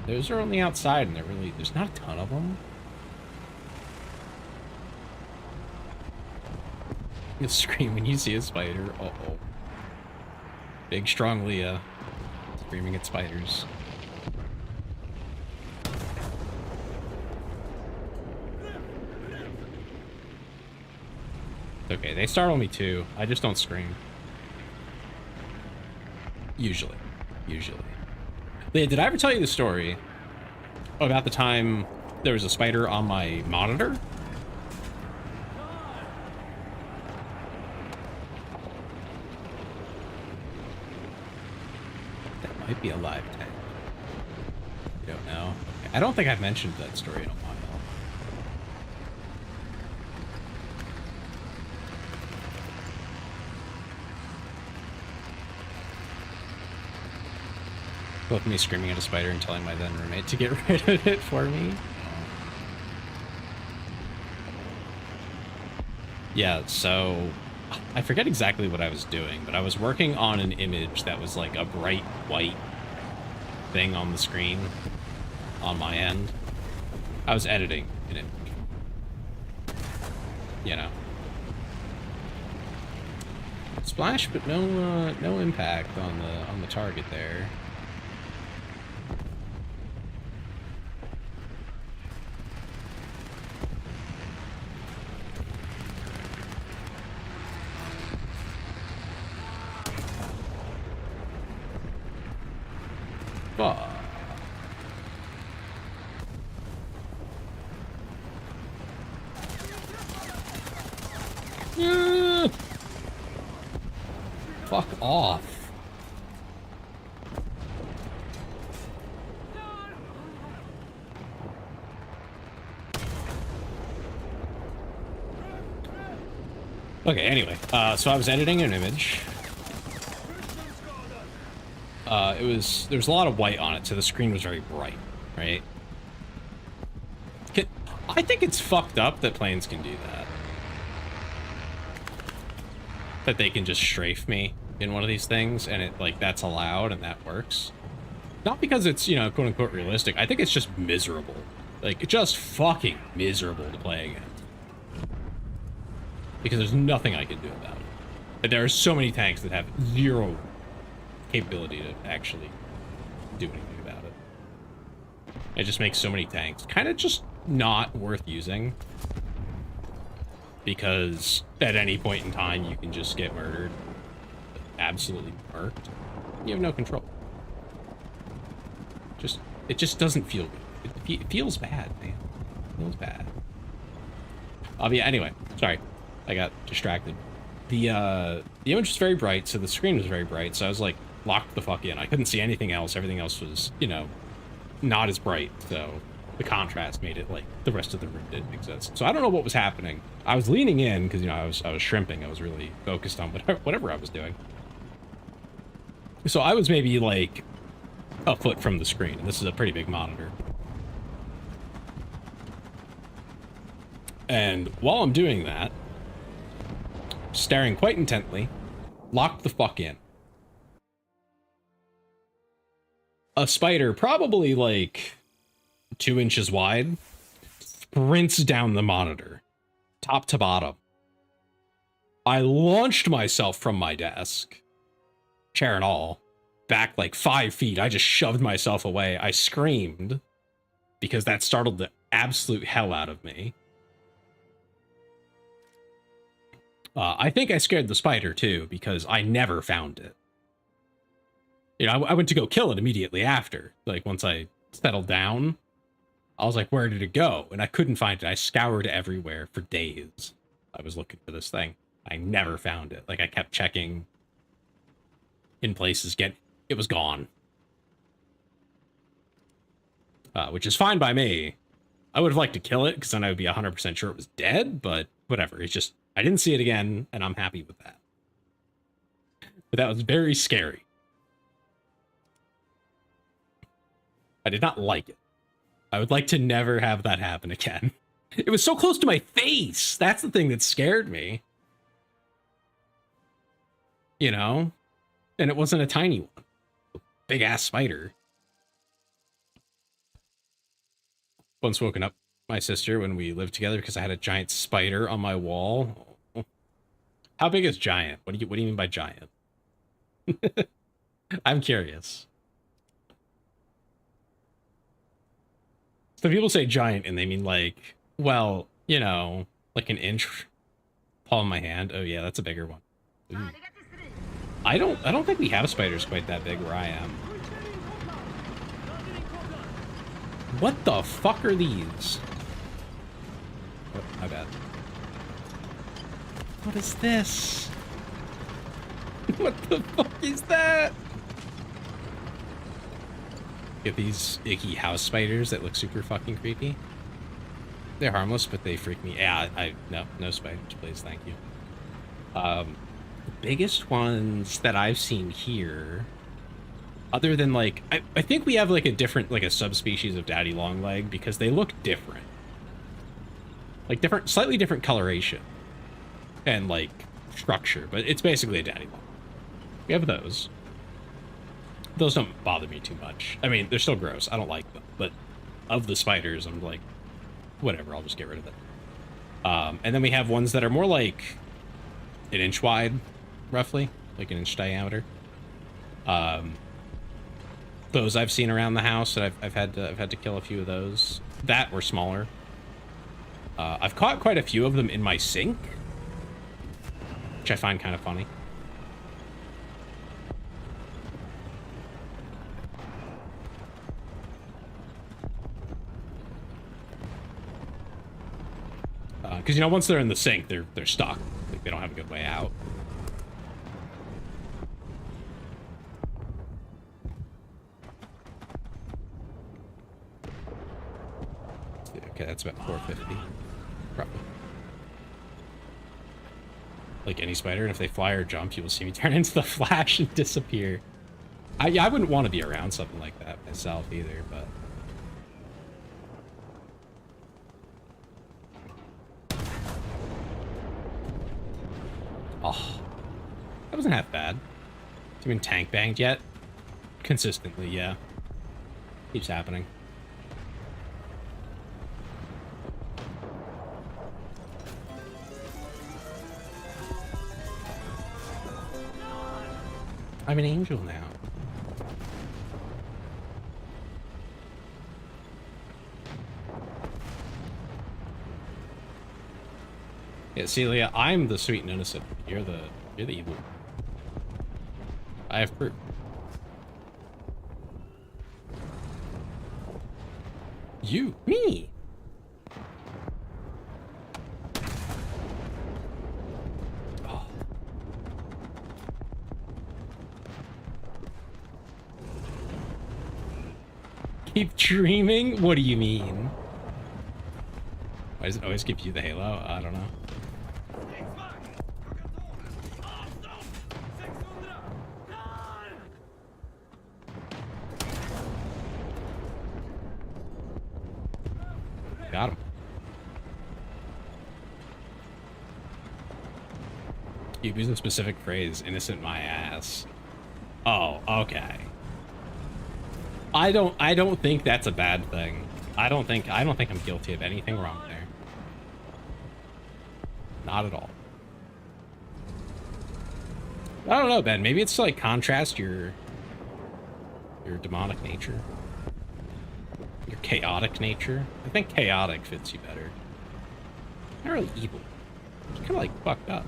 Those are on the outside, and there's not a ton of them. You scream when you see a spider. Uh-oh. Big, strong Leah. Screaming at spiders. It's okay, they startle me too. I just don't scream. Usually. Leah, did I ever tell you the story about the time there was a spider on my monitor? Might be a live tag. You don't know? Okay. I don't think I've mentioned that story in a while. Both me screaming at a spider and telling my then roommate to get rid of it for me. Yeah, so I forget exactly what I was doing, but I was working on an image that was like a bright white thing on the screen on my end. I was editing an image. You know. Splash, but no impact on the target there. Fuck. Fuck off. Okay, anyway, so I was editing an image. There was a lot of white on it, so the screen was very bright, right? I think it's fucked up that planes can do that. That they can just strafe me in one of these things, and that's allowed, and that works. Not because it's, you know, quote unquote realistic. I think it's just miserable. Like, just fucking miserable to play against. Because there's nothing I can do about it. But there are so many tanks that have zero capability to actually do anything about it. It just makes so many tanks kind of just not worth using. Because at any point in time, you can just get murdered. Absolutely murked. You have no control. It just doesn't feel good. It feels bad, man. It feels bad. Yeah, anyway, sorry. I got distracted. The image was very bright, so the screen was very bright, so I was like, locked the fuck in. I couldn't see anything else. Everything else was, you know, not as bright, so the contrast made it like the rest of the room didn't exist. So I don't know what was happening. I was leaning in because, you know, I was shrimping. I was really focused on whatever I was doing. So I was maybe like a foot from the screen. This is a pretty big monitor. And while I'm doing that, staring quite intently, locked the fuck in. A spider, probably like 2 inches wide, sprints down the monitor, top to bottom. I launched myself from my desk, chair and all, back like 5 feet. I just shoved myself away. I screamed because that startled the absolute hell out of me. I think I scared the spider too, because I never found it. You know, I went to go kill it immediately after. Like, once I settled down, I was like, where did it go? And I couldn't find it. I scoured everywhere for days. I was looking for this thing. I never found it. Like, I kept checking in places, it was gone. Which is fine by me. I would have liked to kill it, because then I would be 100% sure it was dead, but whatever. It's just, I didn't see it again, and I'm happy with that. But that was very scary. I did not like it. I would like to never have that happen again. It was so close to my face. That's the thing that scared me. You know? And it wasn't a tiny one. A big ass spider. Once woken up my sister when we lived together because I had a giant spider on my wall. How big is giant? What do you mean by giant? I'm curious. So people say giant and they mean like, well, you know, like an inch, palm of my hand. Oh yeah, that's a bigger one. Ooh. I don't think we have spiders quite that big where I am. What the fuck are these? Oh, my bad. What is this? What the fuck is that? Get these icky house spiders that look super fucking creepy. They're harmless, but they freak me. Yeah, no spiders, please, thank you. The biggest ones that I've seen here, other than like, I think we have like a different, like a subspecies of daddy longleg because they look different. Like slightly different coloration and like structure, but it's basically a daddy long. We have those. Those don't bother me too much. I mean, they're still gross. I don't like them, but of the spiders, I'm like, whatever, I'll just get rid of it. And then we have ones that are more like an inch wide, roughly, like an inch diameter. Those I've seen around the house, and I've had to kill a few of those. That or smaller. I've caught quite a few of them in my sink, which I find kind of funny. Because, you know, once they're in the sink, they're stuck. Like, they don't have a good way out. Okay, that's about 450. Probably. Like any spider, and if they fly or jump, you will see me turn into the Flash and disappear. I wouldn't want to be around something like that myself either, but... Oh, that wasn't half bad. Have you been tank banged yet? Consistently, yeah. Keeps happening. I'm an angel now. Yeah, Celia, I'm the sweet and innocent. You're the evil. I have proof. You, me. Oh. Keep dreaming? What do you mean? Why does it always give you the halo? I don't know. Got him. You use a specific phrase, innocent my ass. Oh, okay. I don't think that's a bad thing. I don't think I'm guilty of anything wrong there. Not at all. I don't know, Ben. Maybe it's to like contrast your demonic nature. Your chaotic nature. I think chaotic fits you better. Not really evil. It's kind of like fucked up.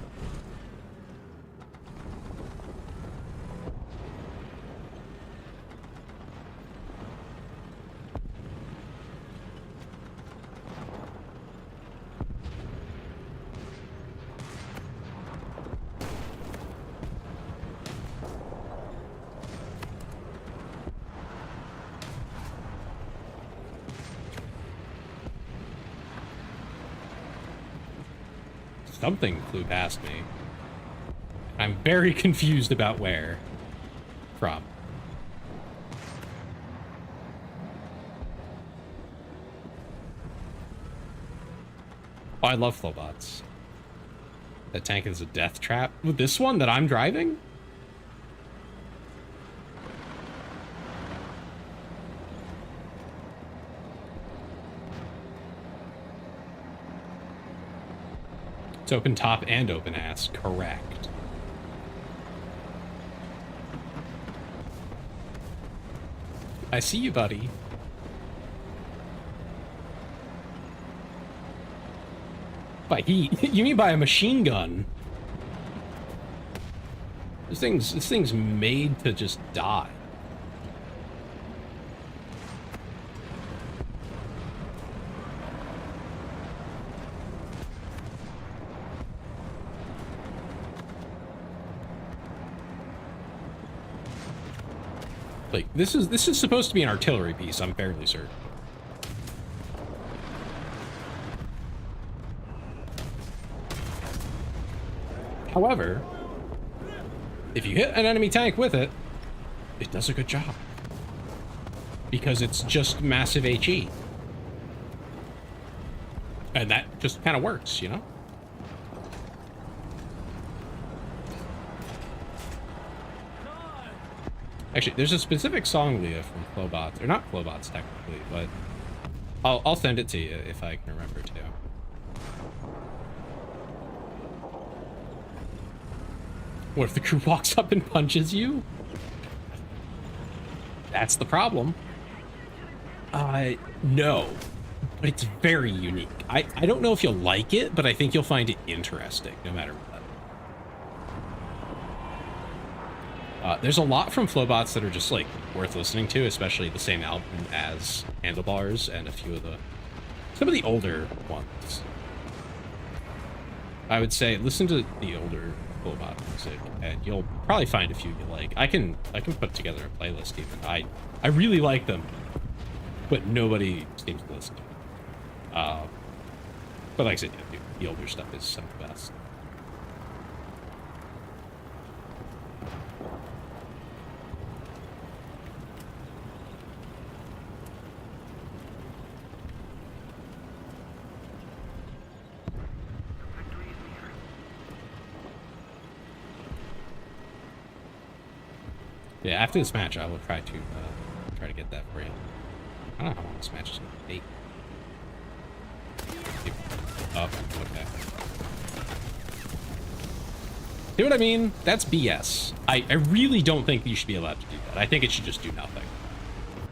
Something flew past me. I'm very confused about where from. Oh, I love flowbots. That tank is a death trap. With this one that I'm driving? It's open top and open ass, correct. I see you, buddy. By heat? You mean by a machine gun? This thing's made to just die. Like, this is supposed to be an artillery piece, I'm fairly certain. However, if you hit an enemy tank with it, it does a good job. Because it's just massive HE. And that just kind of works, you know? Actually, there's a specific song, Leah, from Flowbots. Or not Flowbots, technically, but I'll send it to you if I can remember to. What if the crew walks up and punches you? That's the problem. No. But it's very unique. I don't know if you'll like it, but I think you'll find it interesting, no matter what. There's a lot from Flowbots that are just, like, worth listening to, especially the same album as Handlebars and a few of some of the older ones. I would say listen to the older Flowbot music, and you'll probably find a few you like. I can put together a playlist even. I really like them, but nobody seems to listen to them. But like I said, yeah, the older stuff is some of the best. Yeah, after this match, I will try to get that for you. I don't know how long this match is going to be. Oh, okay. See what I mean? That's BS. I really don't think you should be allowed to do that. I think it should just do nothing.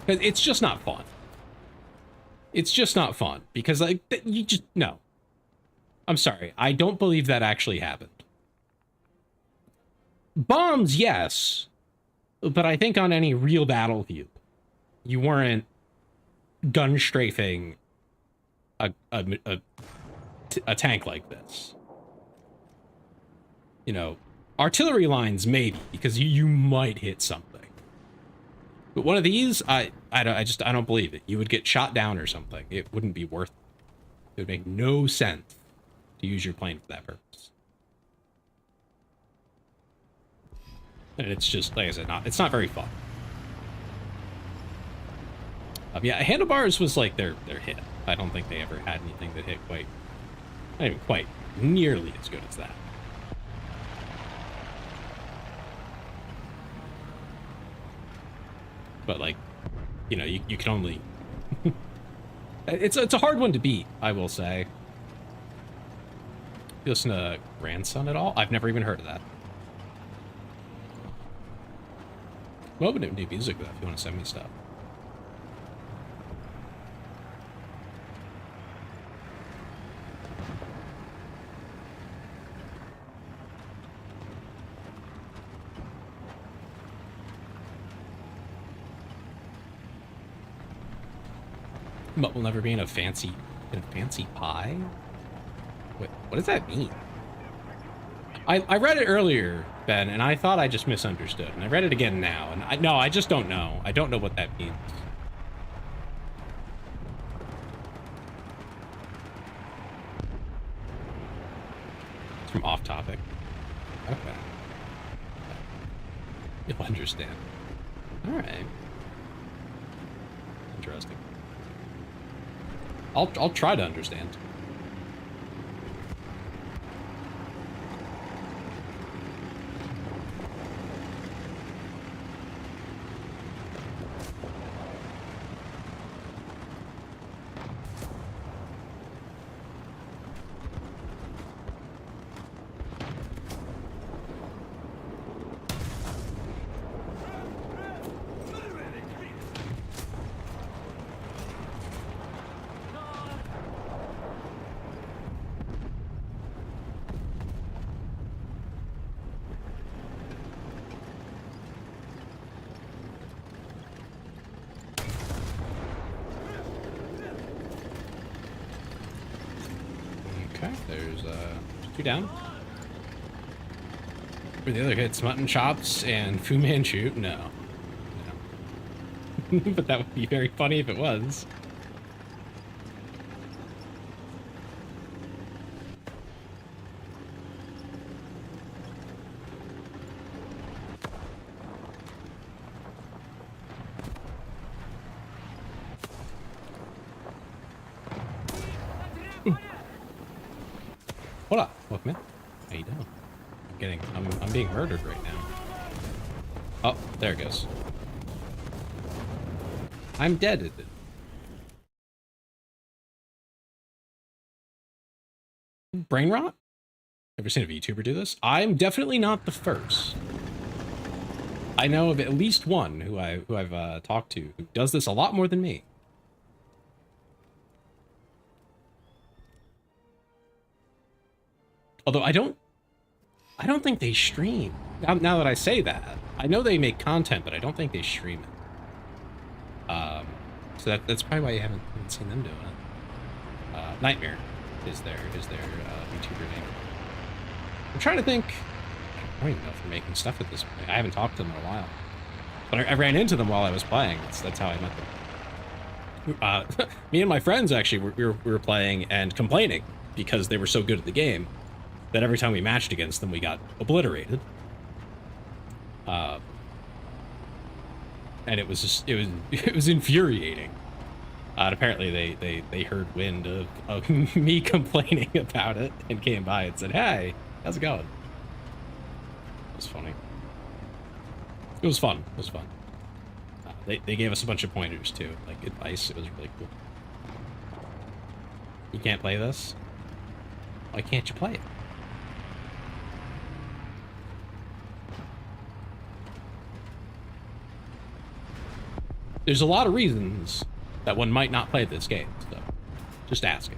Because it's just not fun. It's just not fun. Because, like, you just... No. I'm sorry. I don't believe that actually happened. Bombs, yes. But I think on any real battlefield, you weren't gun strafing a tank like this. You know, artillery lines maybe, because you might hit something. But one of these, I don't believe it. You would get shot down or something. It wouldn't be worth it. It would make no sense to use your plane for that purpose. And it's just, like I said, it's not very fun. Yeah, Handlebars was like their hit. I don't think they ever had anything that hit not even quite nearly as good as that. But like, you know, you can only... it's a hard one to beat, I will say. You listen to Grandson at all? I've never even heard of that. I'm open to new music, though, if you want to send me stuff. But will never be in a fancy pie? What does that mean? I read it earlier, Ben, and I thought I just misunderstood. And I read it again now, and I just don't know. I don't know what that means. It's from Off Topic. Okay. You'll understand. Alright. Interesting. I'll try to understand. Okay, there's two down. For the other hits, mutton chops and Fu Manchu. No. But that would be very funny if it was. Hold up, welcome in. How you doing? I'm being murdered right now. Oh, there it goes. I'm dead. Brain rot? Ever seen a VTuber do this? I'm definitely not the first. I know of at least one who I've talked to who does this a lot more than me. Although I don't think they stream. Now that I say that, I know they make content, but I don't think they stream it. So that's probably why you haven't seen them doing it. Nightmare is their VTuber name. I'm trying to think. I don't even know if they're making stuff at this point. I haven't talked to them in a while, but I ran into them while I was playing. That's how I met them. Me and my friends actually we were playing and complaining because they were so good at the game that every time we matched against them, we got obliterated. And it was just, it was infuriating. And apparently they heard wind of me complaining about it and came by and said, "Hey, how's it going?" It was funny. It was fun. It was fun. They gave us a bunch of pointers too, like advice. It was really cool. You can't play this? Why can't you play it? There's a lot of reasons that one might not play this game, so just asking.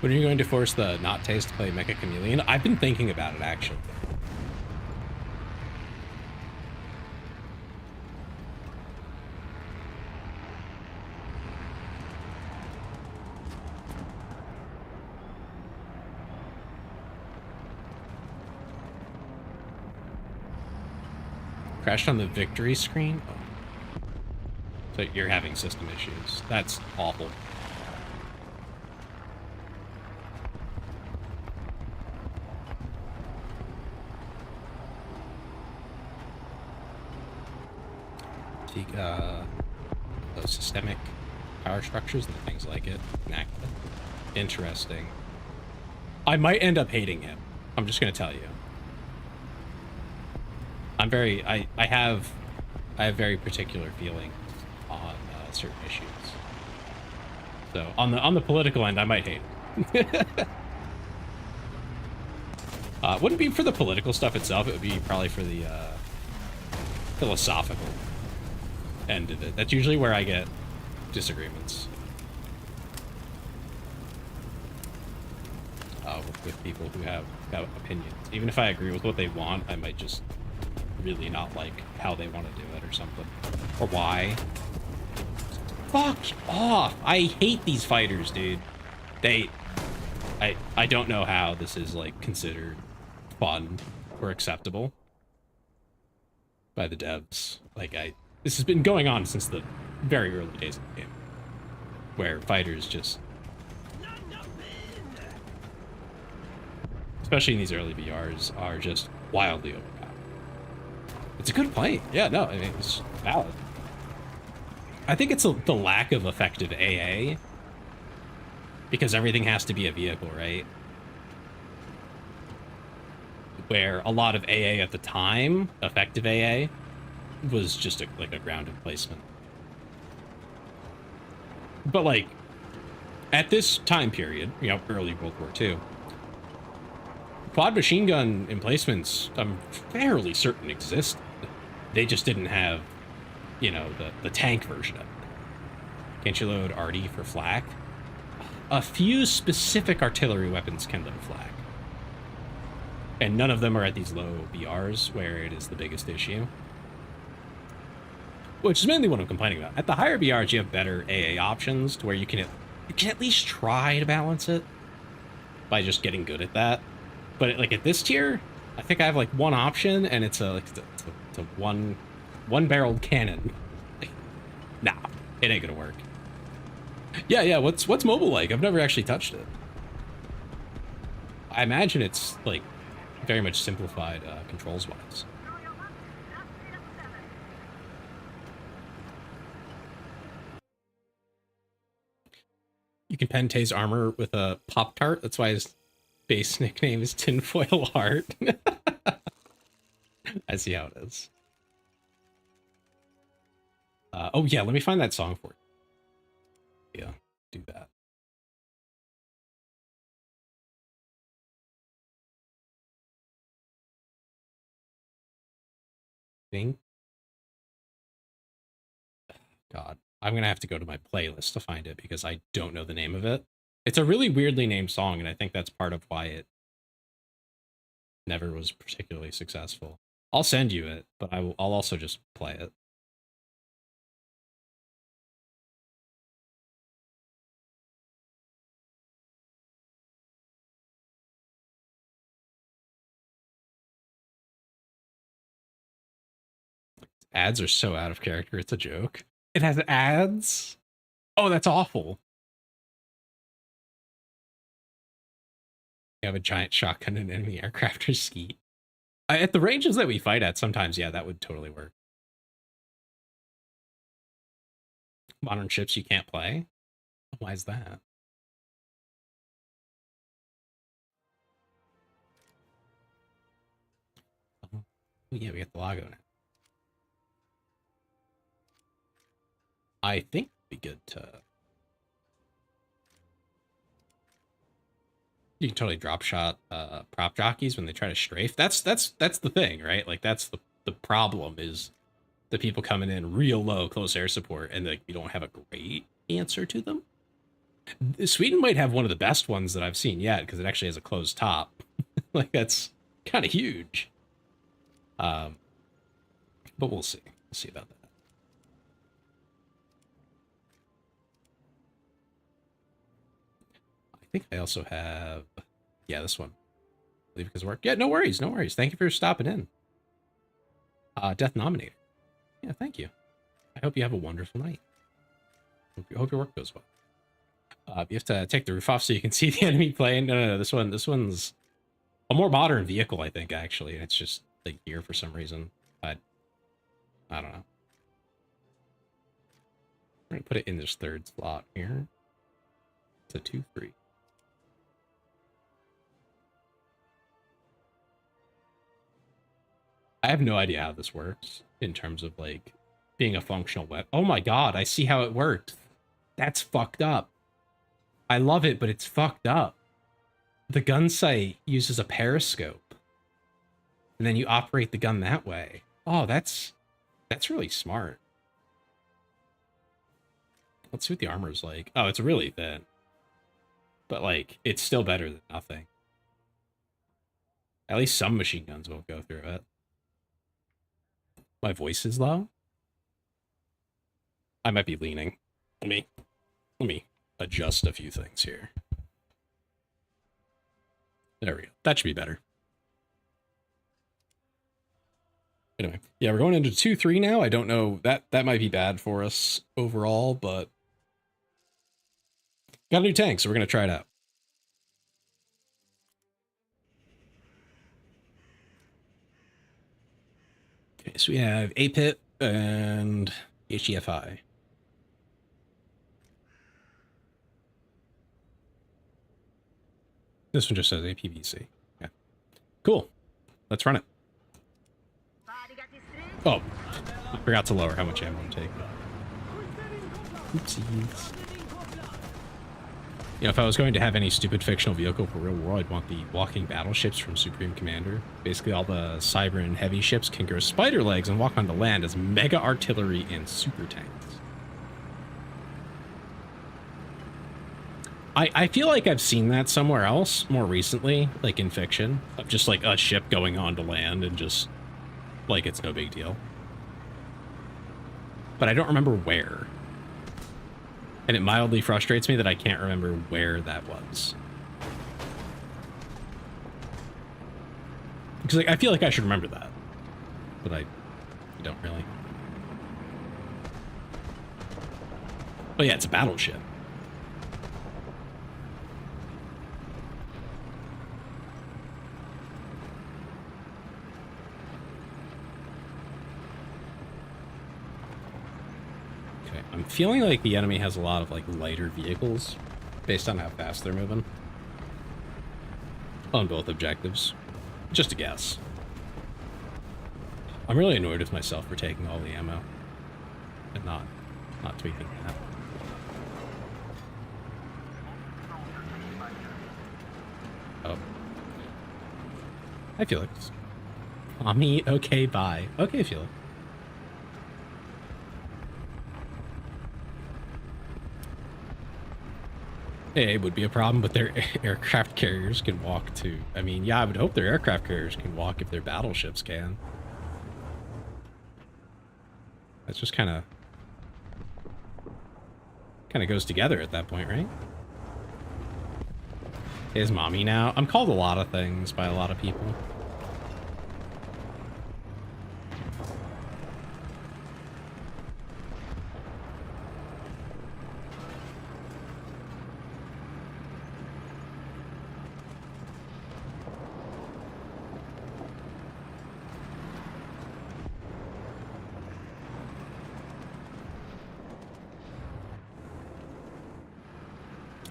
When are you going to force the not taste to play Mecha Chameleon? I've been thinking about it, actually. Crashed on the victory screen? Oh. So you're having system issues. That's awful. Those systemic power structures and things like it. Interesting. I might end up hating him. I'm just gonna tell you. I have very particular feelings on certain issues. So on the political end, I might hate him. Wouldn't be for the political stuff itself. It would be probably for the philosophical end of it. That's usually where I get disagreements with people who have opinions. Even if I agree with what they want, I might just really not like how they want to do it or something, or why. Fuck off. I hate these fighters, dude. I don't know how this is, like, considered fun or acceptable by the devs. Like, this has been going on since the very early days of the game, where fighters just, especially in these early VRs, are just wildly overpowered. It's a good point. Yeah, no, I mean, it's valid. I think it's the lack of effective AA, because everything has to be a vehicle, right? Where a lot of AA at the time, effective AA, was just like a grounded placement. But like, at this time period, you know, early World War II, quad machine gun emplacements, I'm fairly certain existed. They just didn't have, you know, the tank version of it. Can't you load RD for flak? A few specific artillery weapons can load flak. And none of them are at these low BRs where it is the biggest issue. Which is mainly what I'm complaining about. At the higher BRs, you have better AA options to where you can at least try to balance it by just getting good at that. But like at this tier, I think I have like one option, and it's a one-barreled cannon. Nah, it ain't gonna work. Yeah. What's mobile like? I've never actually touched it. I imagine it's like very much simplified controls-wise. You can pen Tay's armor with a Pop-Tart. That's why his base nickname is Tinfoil Heart. I see how it is. Oh yeah, let me find that song for you. Yeah, do that. Think. God, I'm gonna have to go to my playlist to find it because I don't know the name of it. It's a really weirdly named song, and I think that's part of why it never was particularly successful. I'll send you it, but I'll also just play it. Ads are so out of character, it's a joke. It has ads? Oh, that's awful. You have a giant shotgun and enemy aircraft or ski. At the ranges that we fight at, sometimes, yeah, that would totally work. Modern ships you can't play? Why is that? Oh, yeah, we get the logo now. I think it'd be good to... You can totally drop shot prop jockeys when they try to strafe. That's the thing, right? Like that's the problem is the people coming in real low close air support, and like you don't have a great answer to them. Sweden might have one of the best ones that I've seen yet because it actually has a closed top. Like that's kind of huge. But we'll see. We'll see about that. I think I also have, yeah, this one. Leave because of work. Yeah, no worries, no worries. Thank you for stopping in. Death Nominator. Yeah, thank you. I hope you have a wonderful night. Hope your work goes well. You have to take the roof off so you can see the enemy plane. No. This one's a more modern vehicle, I think, actually. It's just like here for some reason. But I don't know. I'm gonna put it in this third slot here. It's a 2-3. I have no idea how this works in terms of like being a functional weapon. Oh my god, I see how it worked. That's fucked up. I love it, but it's fucked up. The gun sight uses a periscope. And then you operate the gun that way. Oh, that's really smart. Let's see what the armor is like. Oh, it's really thin. But like, it's still better than nothing. At least some machine guns won't go through it. My voice is low? I might be leaning. Let me adjust a few things here. There we go. That should be better. Anyway, yeah, we're going into 2-3 now. I don't know, that might be bad for us overall, but got a new tank, so we're gonna try it out. Okay, so we have APIT and HEFI. This one just says APVC. Yeah. Cool. Let's run it. Oh, I forgot to lower how much ammo I'm taking. Oopsies. You know, if I was going to have any stupid fictional vehicle for real world, I'd want the walking battleships from Supreme Commander. Basically, all the cyber and heavy ships can grow spider legs and walk onto land as mega artillery and super tanks. I feel like I've seen that somewhere else more recently, like in fiction, of just like a ship going onto land and just like it's no big deal. But I don't remember where. And it mildly frustrates me that I can't remember where that was. Because like, I feel like I should remember that. But I don't really. Oh yeah, it's a battleship. I'm feeling like the enemy has a lot of like lighter vehicles based on how fast they're moving on both objectives. Just a guess. I'm really annoyed with myself for taking all the ammo and not tweaking that. Oh. Hi, Felix. Mommy, okay, bye. Okay, Felix. It would be a problem, but their aircraft carriers can walk too. I mean, yeah, I would hope their aircraft carriers can walk if their battleships can. That's just kind of goes together at that point, right? Is mommy now? I'm called a lot of things by a lot of people.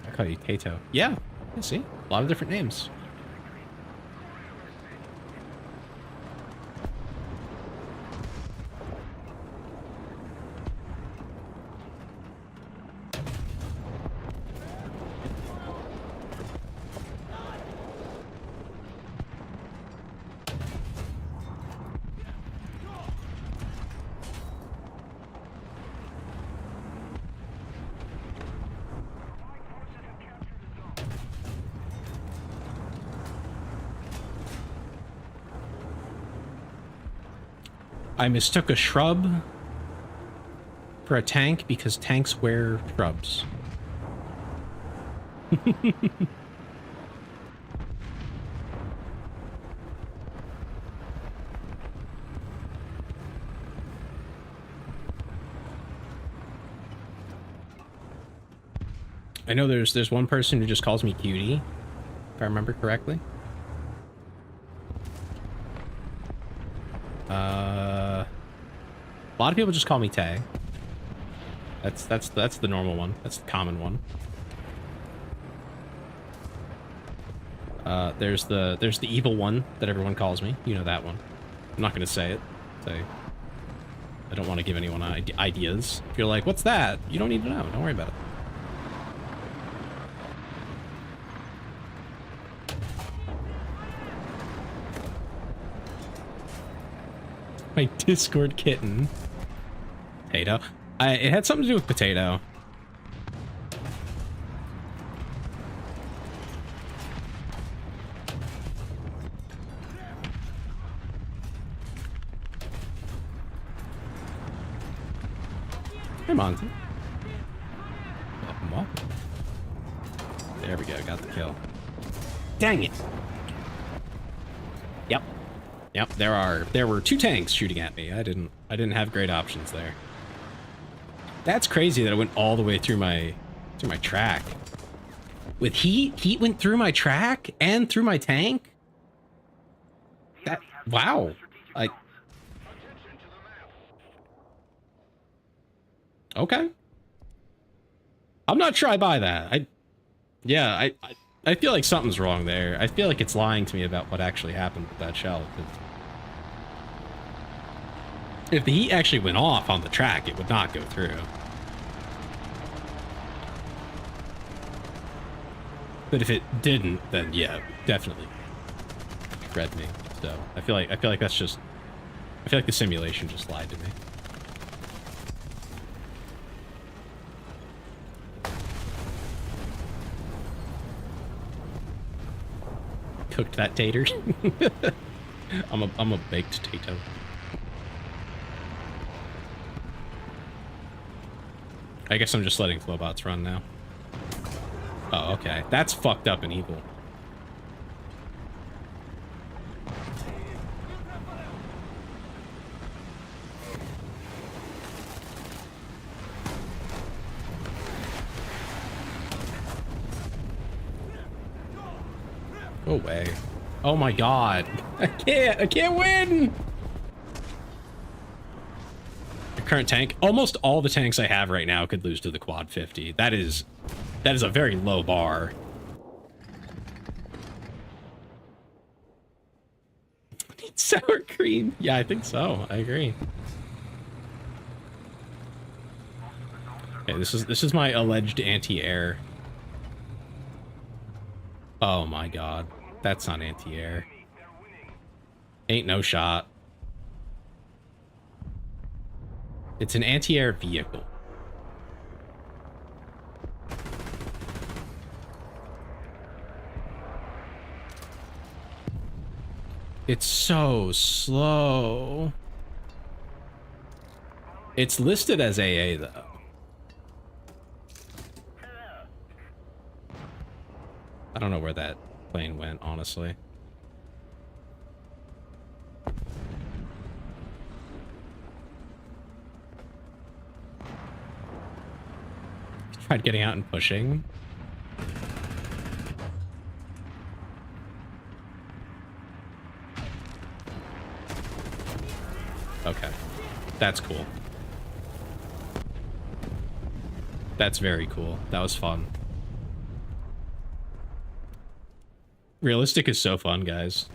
I call you Kato. Yeah, see? A lot of different names. I mistook a shrub for a tank because tanks wear shrubs. I know there's one person who just calls me cutie, if I remember correctly. A lot of people just call me Tay. That's the normal one. That's the common one. There's the evil one that everyone calls me. You know that one. I'm not gonna say it. I don't want to give anyone ideas. If you're like, what's that? You don't need to know. Don't worry about it. My Discord kitten. Potato. It had something to do with potato. Hey, Monty. we go. Got the kill. Dang it. Yep. Yep. There were 2 tanks shooting at me. I didn't have great options there. That's crazy that it went all the way through my track. With heat went through my track and through my tank. That, wow. Okay. I'm not sure I buy that. I feel like something's wrong there. I feel like it's lying to me about what actually happened with that shell. If the heat actually went off on the track, it would not go through. But if it didn't, then yeah, definitely read me. So I feel like that's just, I feel like the simulation just lied to me. Cooked that tater. I'm a baked tato. I guess I'm just letting flowbots run now. Oh, okay. That's fucked up and evil. Go away. Oh my god. I can't win! The current tank. Almost all the tanks I have right now could lose to the quad 50. That is a very low bar. Need sour cream. Yeah, I think so. I agree. Okay, this is my alleged anti-air. Oh my god. That's not anti-air. Ain't no shot. It's an anti-air vehicle. It's so slow. It's listed as AA though. I don't know where that plane went, honestly. Tried getting out and pushing. Okay. That's cool. That's very cool. That was fun. Realistic is so fun, guys.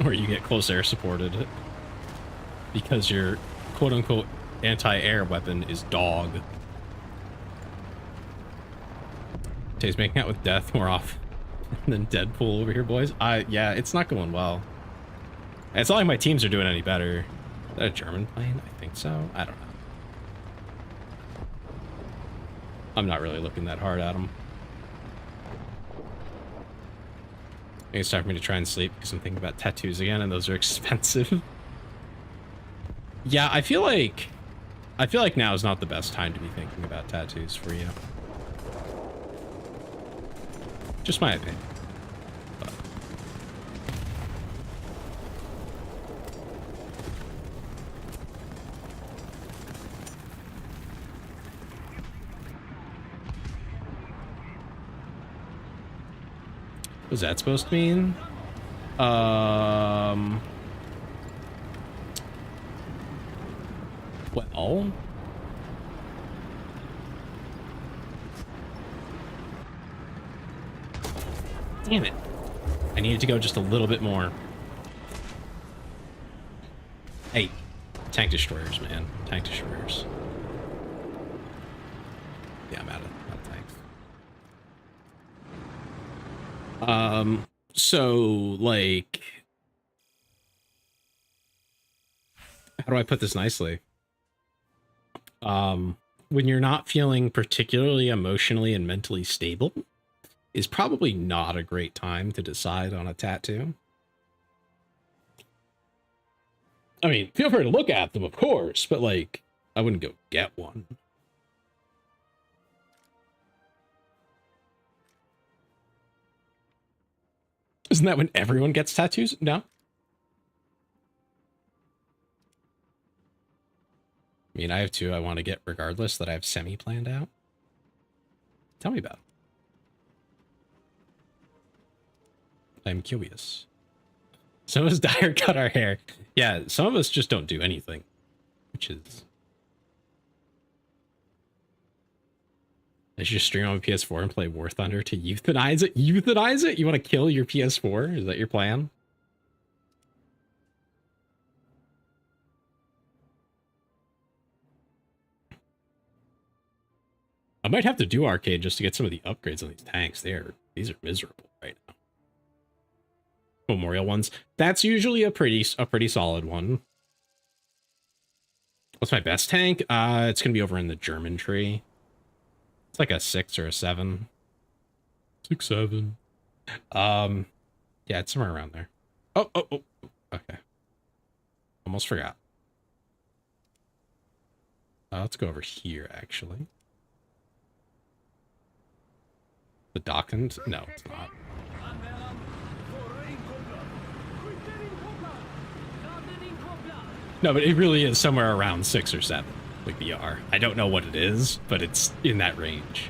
Or you get close air supported because your quote-unquote anti-air weapon is dog. Tay's making out with death more often than Deadpool over here, boys. Yeah, it's not going well. It's not like my teams are doing any better. Is that a German plane? I think so. I don't know. I'm not really looking that hard at them. I think it's time for me to try and sleep because I'm thinking about tattoos again, and those are expensive. Yeah, I feel like now is not the best time to be thinking about tattoos for you. Just my opinion. But. What was that supposed to mean? Well, damn it. I needed to go just a little bit more. Hey, tank destroyers, man. Tank destroyers. Yeah, I'm out of tanks. So, like... How do I put this nicely? When you're not feeling particularly emotionally and mentally stable, is probably not a great time to decide on a tattoo. I mean, feel free to look at them, of course, but like, I wouldn't go get one. Isn't that when everyone gets tattoos? No. I mean, I have two I want to get regardless that I have semi-planned out. Tell me about it. I'm curious. Some of us dye or cut our hair. Yeah, some of us just don't do anything, which is... I should just stream on my PS4 and play War Thunder to euthanize it? Euthanize it? You want to kill your PS4? Is that your plan? I might have to do arcade just to get some of the upgrades on these tanks. These are miserable right now. Memorial ones. That's usually a pretty solid one. What's my best tank? It's gonna be over in the German tree. It's like a 6 or a 7. 6, 7. Yeah, it's somewhere around there. Oh. Okay. Almost forgot. Let's go over here, actually. The Dockland? No, it's not. No, but it really is somewhere around 6 or 7, like BR. I don't know what it is, but it's in that range.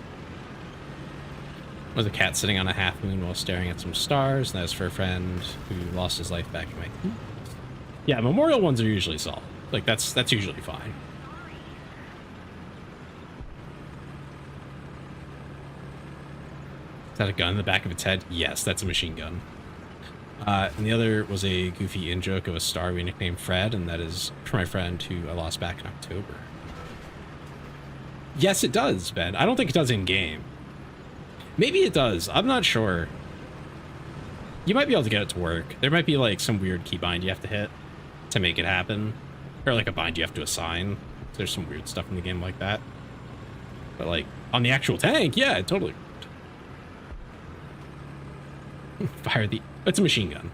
There's a cat sitting on a half moon while staring at some stars. That's for a friend who lost his life back in my teens. Yeah, memorial ones are usually solid. Like, that's usually fine. Is that a gun in the back of its head? Yes, that's a machine gun. And the other was a goofy in-joke of a star we nicknamed Fred, and that is for my friend who I lost back in October. Yes, it does, Ben. I don't think it does in-game. Maybe it does. I'm not sure. You might be able to get it to work. There might be, like, some weird keybind you have to hit to make it happen. Or, like, a bind you have to assign. There's some weird stuff in the game like that. But, like, on the actual tank, yeah, it totally... Fire the... It's a machine gun.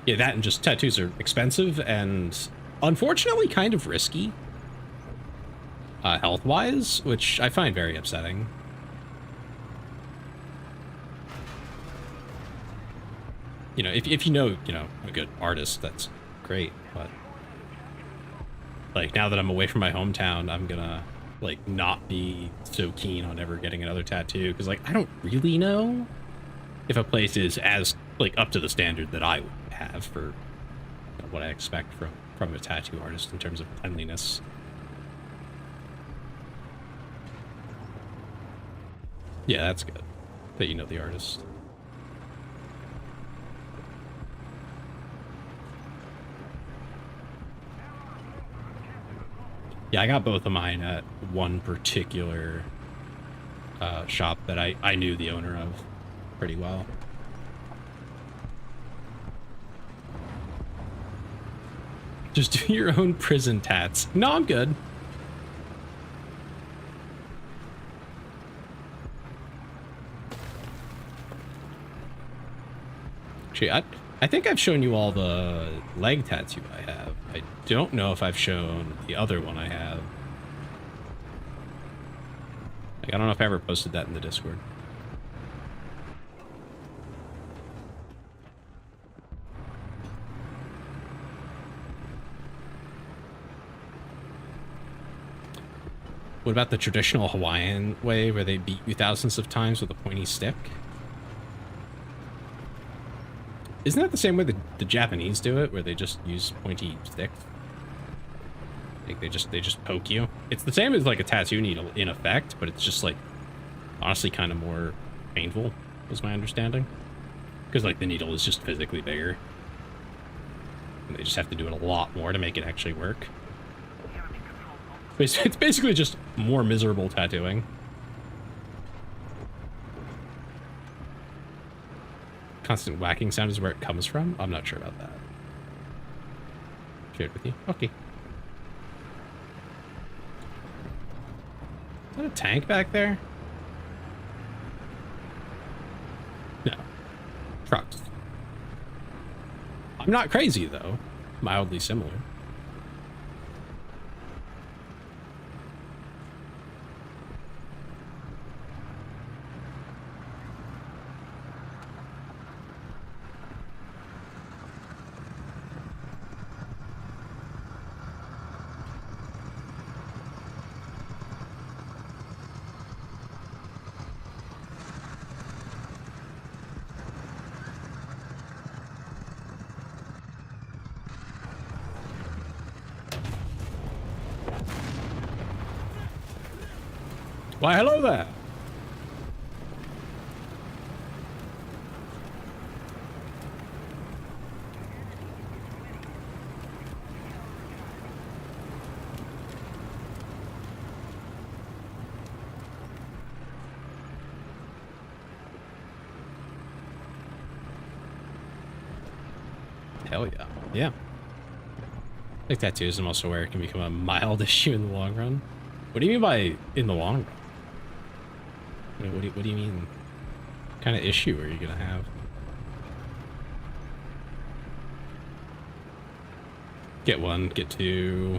Yeah, that and just tattoos are expensive and unfortunately kind of risky. Health-wise, which I find very upsetting. You know, if you know, a good artist, that's great, but... Like, now that I'm away from my hometown, I'm gonna, like, not be so keen on ever getting another tattoo. Because, like, I don't really know if a place is as, like, up to the standard that I would have for what I expect from a tattoo artist in terms of cleanliness. Yeah, that's good. That you know the artist. Yeah, I got both of mine at one particular shop that I knew the owner of pretty well. Just do your own prison tats. No, I'm good. Actually, I think I've shown you all the leg tattoo I have. I don't know if I've shown the other one I have. Like, I don't know if I ever posted that in the Discord. What about the traditional Hawaiian way where they beat you thousands of times with a pointy stick? Isn't that the same way the Japanese do it, where they just use pointy sticks? Like they just poke you. It's the same as like a tattoo needle in effect, but it's just like honestly kind of more painful, was my understanding. Because like the needle is just physically bigger. And they just have to do it a lot more to make it actually work. It's basically just more miserable tattooing. Constant whacking sound is where it comes from? I'm not sure about that. Shared with you. Okay. Is that a tank back there? No. trucks. I'm not crazy, though. Mildly similar. Why, hello there. Hell yeah. Yeah. I think tattoos I'm also aware it can become a mild issue in the long run. What do you mean by in the long run? I mean, what do you mean? What kind of issue are you gonna have? Get 1, get 2,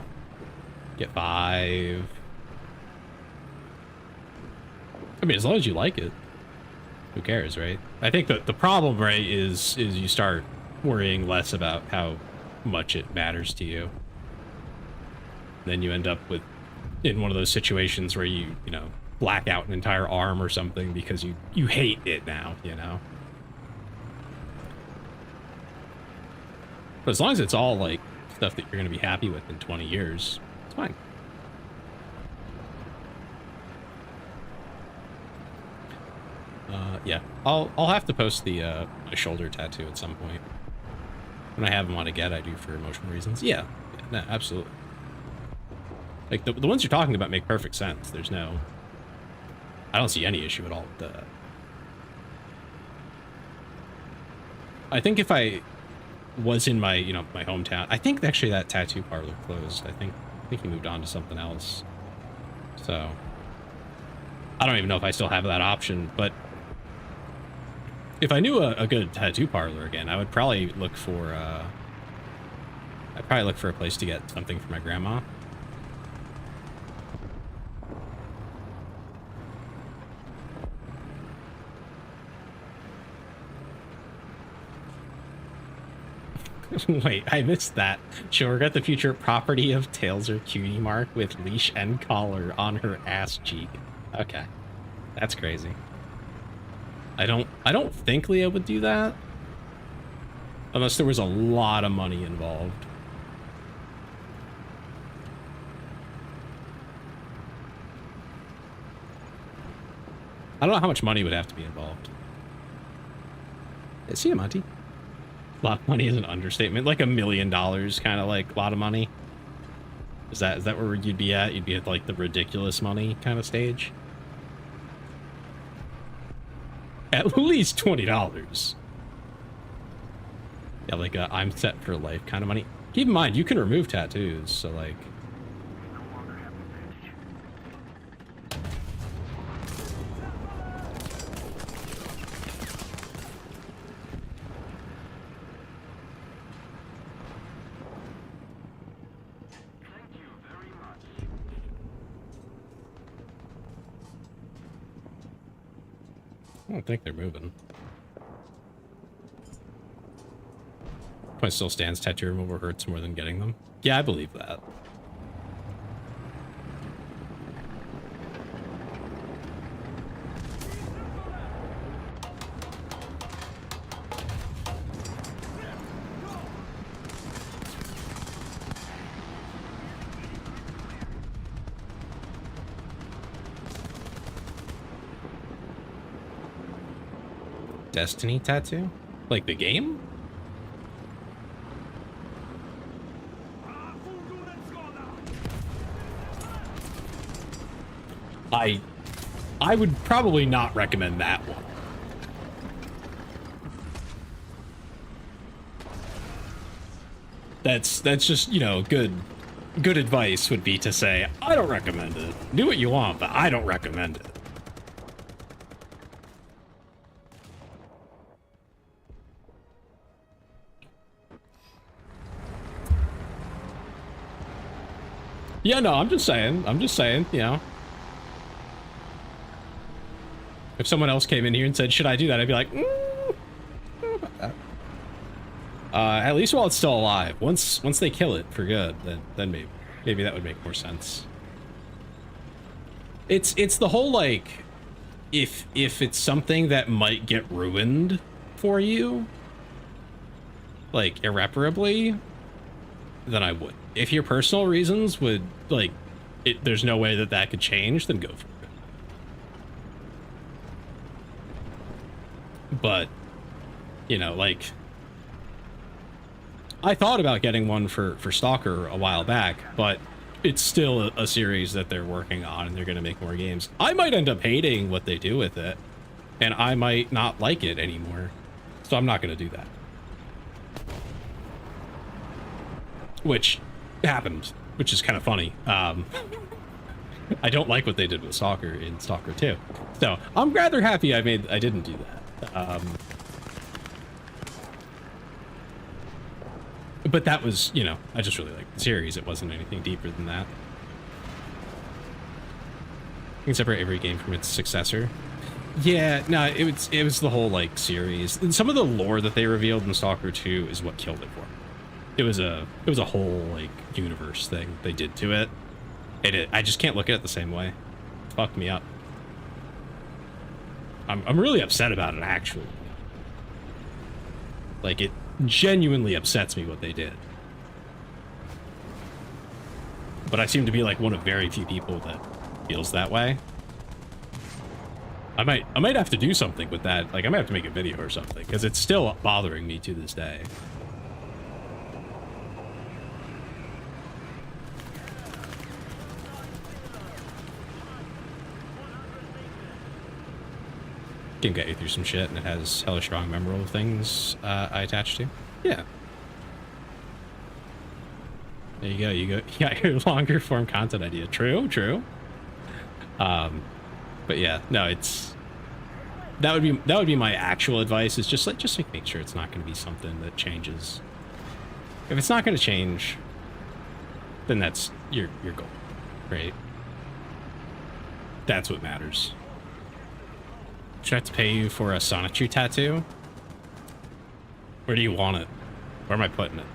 get 5. I mean, as long as you like it, who cares, right? I think that the problem, right, is you start worrying less about how much it matters to you. Then you end up in one of those situations where you know, black out an entire arm or something because you hate it now, you know? But as long as it's all, like, stuff that you're going to be happy with in 20 years, it's fine. Yeah, I'll have to post the my shoulder tattoo at some point. When I have them on a get, I do for emotional reasons. Yeah, no, absolutely. Like, the ones you're talking about make perfect sense. There's no... I don't see any issue at all with that. I think if I was in my, you know, my hometown... I think actually that tattoo parlor closed. I think he moved on to something else. So... I don't even know if I still have that option, but... If I knew a good tattoo parlor again, I would probably look for, I'd probably look for a place to get something for my grandma. Wait, I missed that. She'll regret the future property of Tails or Cutie Mark with leash and collar on her ass cheek. Okay. That's crazy. I don't think Leah would do that. Unless there was a lot of money involved. I don't know how much money would have to be involved. Yeah, see you, Monty. A lot of money is an understatement. Like $1 million, kind of like a lot of money. Is that where you'd be at? You'd be at like the ridiculous money kind of stage? At least $20. Yeah, like I'm set for life kind of money. Keep in mind, you can remove tattoos, so like... I don't think they're moving. Point still stands. Tattoo removal hurts more than getting them. Yeah, I believe that. Destiny tattoo? Like the game? I would probably not recommend that one. That's just, you know, good advice would be to say, I don't recommend it. Do what you want, but I don't recommend it. Yeah, no, I'm just saying, you know. If someone else came in here and said, should I do that? I'd be like, about that. At least while it's still alive. Once they kill it for good, then maybe that would make more sense. It's the whole, like, if it's something that might get ruined for you, like, irreparably, then I would. If your personal reasons would, like, there's no way that could change, then go for it. But, you know, like, I thought about getting one for Stalker a while back, but it's still a series that they're working on, and they're going to make more games. I might end up hating what they do with it, and I might not like it anymore. So I'm not going to do that. Which happened, which is kind of funny. I don't like what they did with Stalker in Stalker 2. So I'm rather happy I didn't do that. But that was, you know, I just really liked the series. It wasn't anything deeper than that. You can separate every game from its successor. Yeah, no, it was the whole, like, series. And some of the lore that they revealed in Stalker 2 is what killed it for me. It was a whole, like, universe thing they did to it. I just can't look at it the same way. It fucked me up. I'm really upset about it, actually. Like, it genuinely upsets me what they did. But I seem to be, like, one of very few people that feels that way. I might have to do something with that. Like, I might have to make a video or something, because it's still bothering me to this day. Can get you through some shit, and it has hella strong memorable things I attach to. Yeah. There you go. You got your longer form content idea. True. But yeah, no, that would be my actual advice. Is just make sure it's not going to be something that changes. If it's not going to change, then that's your goal, right? That's what matters. Should I have to pay you for a Sonichu tattoo? Where do you want it? Where am I putting it?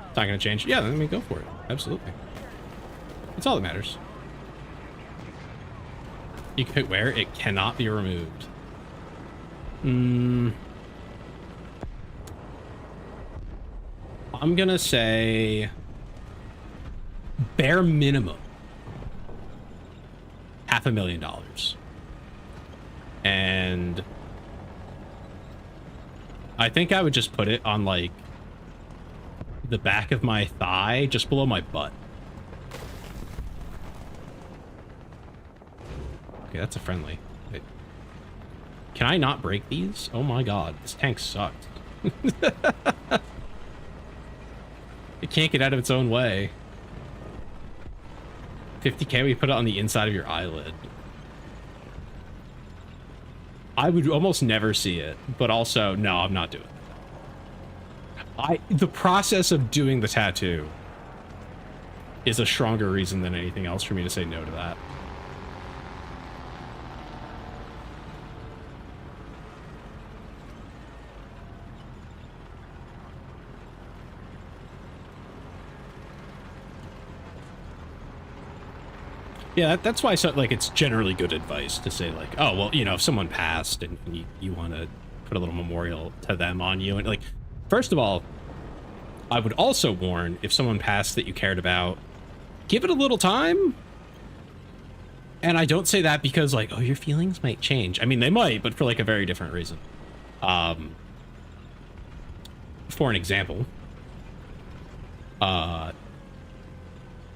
It's not going to change. Yeah, let me go for it. Absolutely. It's all that matters. You can pick where it cannot be removed. I'm going to say bare minimum $500,000. And I think I would just put it on, like, the back of my thigh, just below my butt. Okay, that's a friendly. Wait. Can I not break these? Oh my god, this tank sucked. It can't get out of its own way. 50k, we put it on the inside of your eyelid. I would almost never see it, but also, no, I'm not doing it. The process of doing the tattoo is a stronger reason than anything else for me to say no to that. Yeah, that's why, like, it's generally good advice to say, like, oh, well, you know, if someone passed and you want to put a little memorial to them on you, and, like, first of all, I would also warn, if someone passed that you cared about, give it a little time. And I don't say that because, like, oh, your feelings might change. I mean, they might, but for, like, a very different reason. For an example, I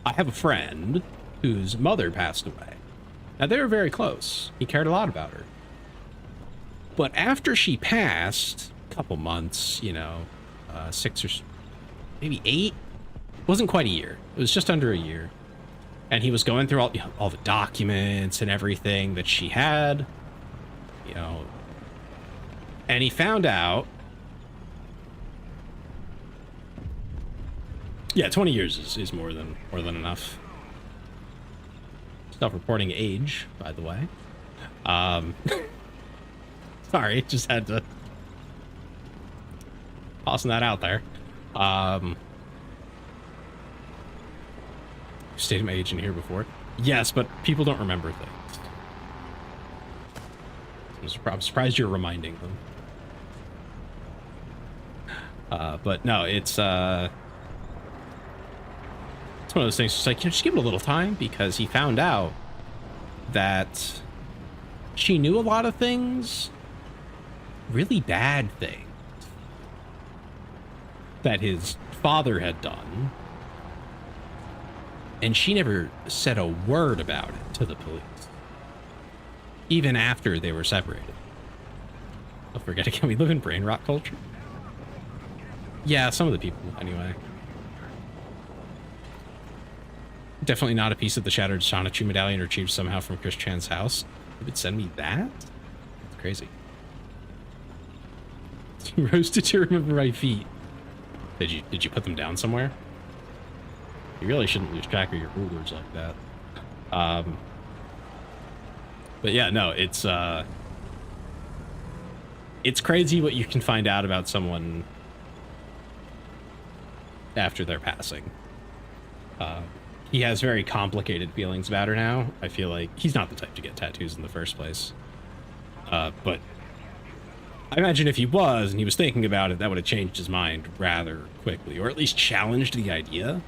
have a friend whose mother passed away. Now, they were very close. He cared a lot about her. But after she passed, a couple months, you know, 6 or maybe 8, wasn't quite a year. It was just under a year. And he was going through all the documents and everything that she had, you know, and he found out Yeah, 20 years is more than enough. Self-reporting age, by the way. Sorry, just had to tossing that out there. Stated my age in here before. Yes, but people don't remember things. I'm surprised you're reminding them. But no, it's one of those things. Just like, just give it a little time, because he found out that she knew a lot of things, really bad things, that his father had done, and she never said a word about it to the police, even after they were separated. Don't forget again, we live in brain rot culture. Yeah, some of the people, anyway. Definitely not a piece of the shattered Sonichu medallion retrieved somehow from Chris Chan's house. You would send me that? That's crazy. Roasted to remember my feet. Did you put them down somewhere? You really shouldn't lose track of your rulers like that. But yeah, no, it's crazy what you can find out about someone after their passing. He has very complicated feelings about her now. I feel like he's not the type to get tattoos in the first place. But I imagine if he was and he was thinking about it, that would have changed his mind rather quickly, or at least challenged the idea.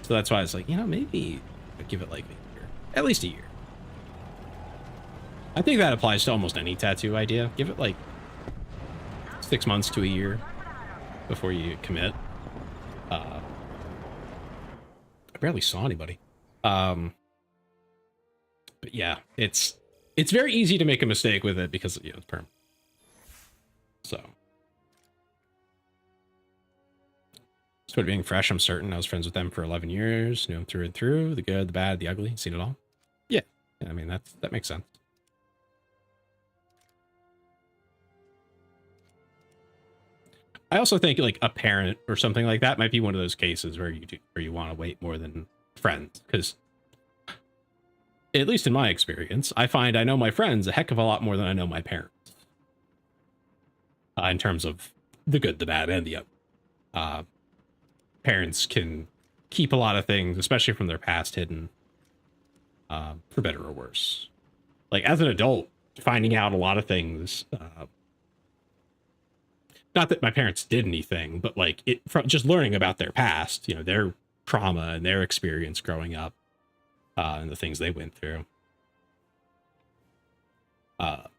So that's why I was like, you know, maybe I'd give it like a year, at least a year. I think that applies to almost any tattoo idea. Give it like 6 months to a year before you commit. I barely saw anybody. But yeah, it's very easy to make a mistake with it because, you know, it's perm. So. So being fresh, I'm certain. I was friends with them for 11 years. Knew them through and through. The good, the bad, the ugly. Seen it all. Yeah. I mean, that makes sense. I also think like a parent or something like that might be one of those cases where you want to wait more than friends, because at least in my experience, I find I know my friends a heck of a lot more than I know my parents. In terms of the good, the bad, and the ugly. Parents can keep a lot of things, especially from their past, hidden, for better or worse. Like as an adult, finding out a lot of things. Not that my parents did anything, but like from just learning about their past, you know, their trauma and their experience growing up, and the things they went through. A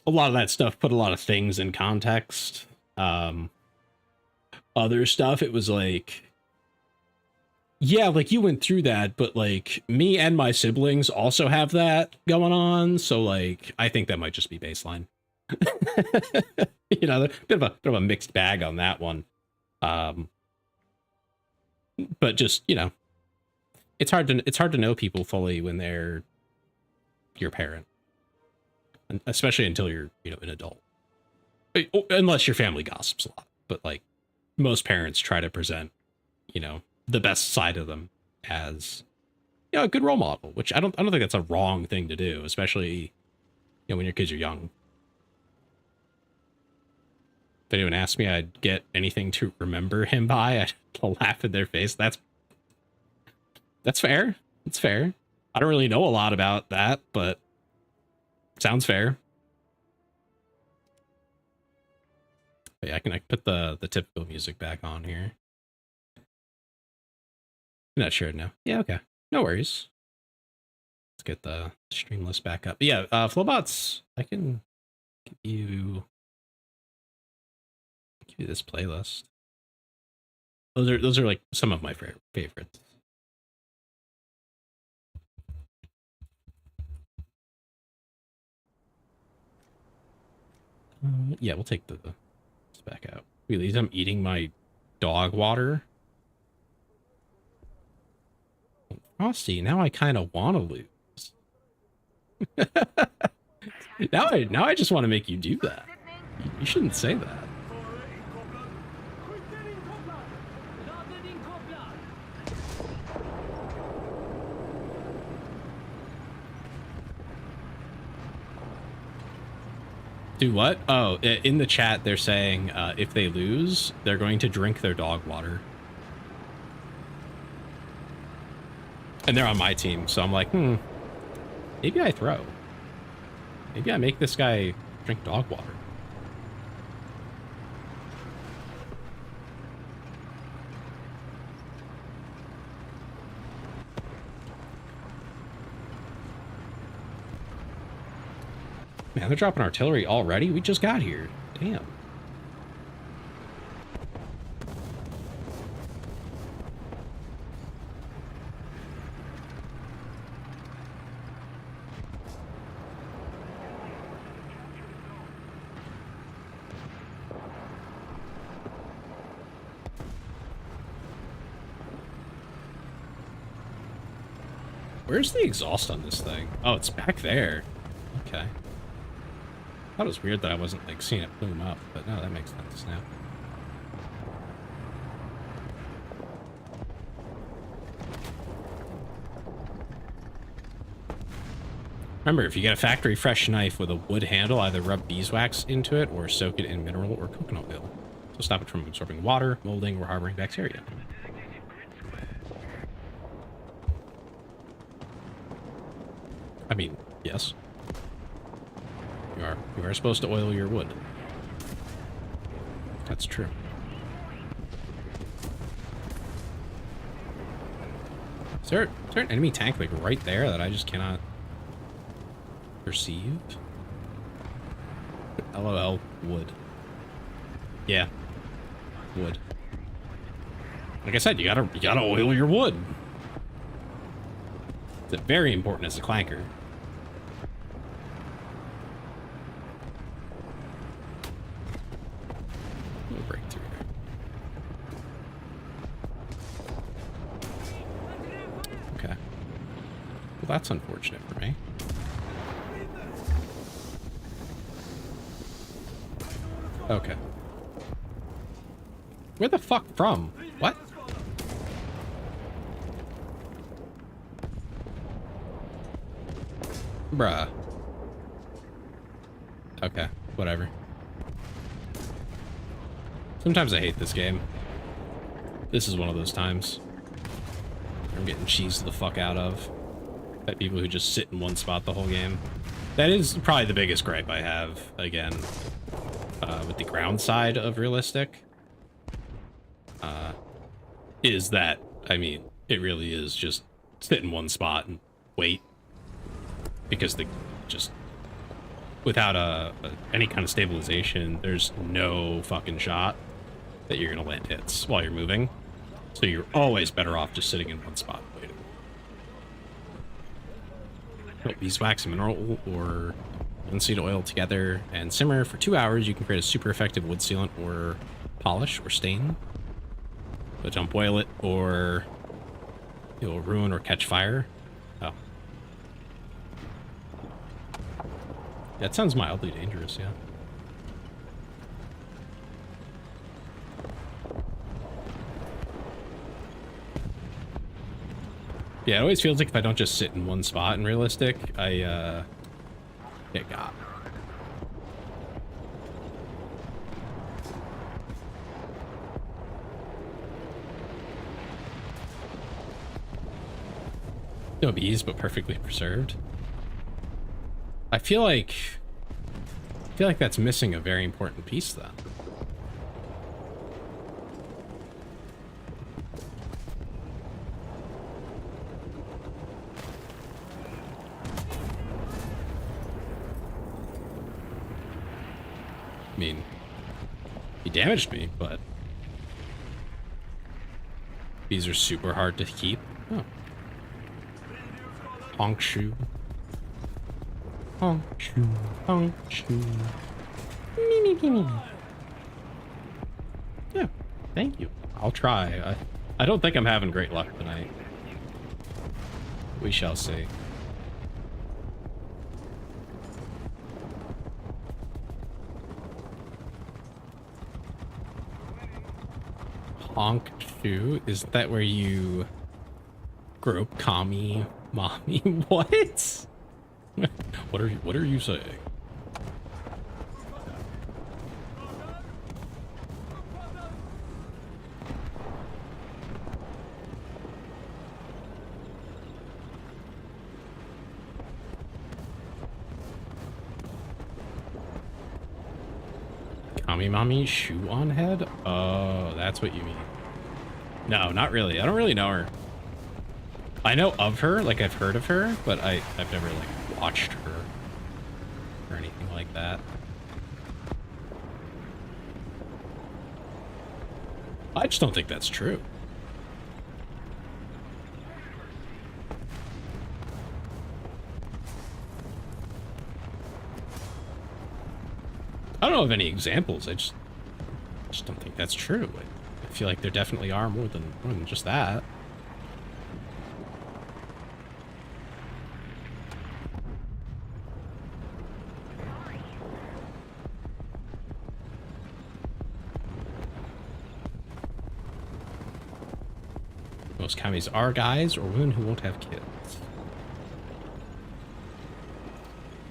lot of that stuff put a lot of things in context. Other stuff, it was like, yeah, like you went through that, but like me and my siblings also have that going on. So like, I think that might just be baseline. You know, bit of a mixed bag on that one. But just, you know, it's hard to know people fully when they're your parent, especially until you're, you know, an adult, unless your family gossips a lot. But like most parents try to present, you know, the best side of them as, you know, a good role model, which I don't think that's a wrong thing to do, especially, you know, when your kids are young. If anyone asked me I'd get anything to remember him by, I'd laugh in their face. That's fair. It's fair. I don't really know a lot about that, but sounds fair. But yeah, I can put the typical music back on here. I'm not sure now. Yeah, okay. No worries. Let's get the stream list back up. But yeah, Flowbots, I can give you this playlist. Those are like some of my favorites. Yeah, we'll take this back out. Really, I'm eating my dog water. Frosty, now I kind of want to lose. now I just want to make you do that. You shouldn't say that. Do what? Oh, in the chat, they're saying if they lose, they're going to drink their dog water. And they're on my team, so I'm like, maybe I throw. Maybe I make this guy drink dog water. Man, they're dropping artillery already? We just got here. Damn. Where's the exhaust on this thing? Oh, it's back there. Okay. I thought it was weird that I wasn't, like, seeing it plume up, but no, that makes sense now. Remember, if you get a factory fresh knife with a wood handle, either rub beeswax into it or soak it in mineral or coconut oil to stop it from absorbing water, molding, or harboring bacteria. I mean, yes. You are supposed to oil your wood. That's true. Is there an enemy tank like right there that I just cannot perceive? LOL, wood. Yeah. Wood. Like I said, you gotta oil your wood. It's very important as a clanker. We'll break through here. Okay. Well, that's unfortunate for me. Okay. Where the fuck from? What? Bruh. Okay, whatever. Sometimes I hate this game. This is one of those times. I'm getting cheesed the fuck out of. By people who just sit in one spot the whole game. That is probably the biggest gripe I have, again, with the ground side of realistic. Is that, I mean, it really is just sit in one spot and wait. Because the just without any kind of stabilization, there's no fucking shot that you're gonna land hits while you're moving. So you're always better off just sitting in one spot waiting. Put beeswax and mineral or linseed oil together and simmer for 2 hours. You can create a super effective wood sealant or polish or stain. But don't boil it or it will ruin or catch fire. Oh. That sounds mildly dangerous, yeah. Yeah, it always feels like if I don't just sit in one spot in realistic, I get got. No bees, but perfectly preserved. I feel like that's missing a very important piece then. I mean, he damaged me, but bees are super hard to keep. Oh. Honk shoe. Honk shoe. Honk shoe. Me. Yeah, thank you. I'll try. I don't think I'm having great luck tonight. We shall see. Honk shoe? Is that where you grope Kami mommy? What? What are you saying? Mommy, mommy, shoe on head? Oh, that's what you mean. No, not really. I don't really know her. I know of her, like I've heard of her, but I've never like watched her or anything like that. I just don't think that's true. I don't know of any examples. I just don't think that's true. I feel like there definitely are more than just that. Most commies are guys or women who won't have kids.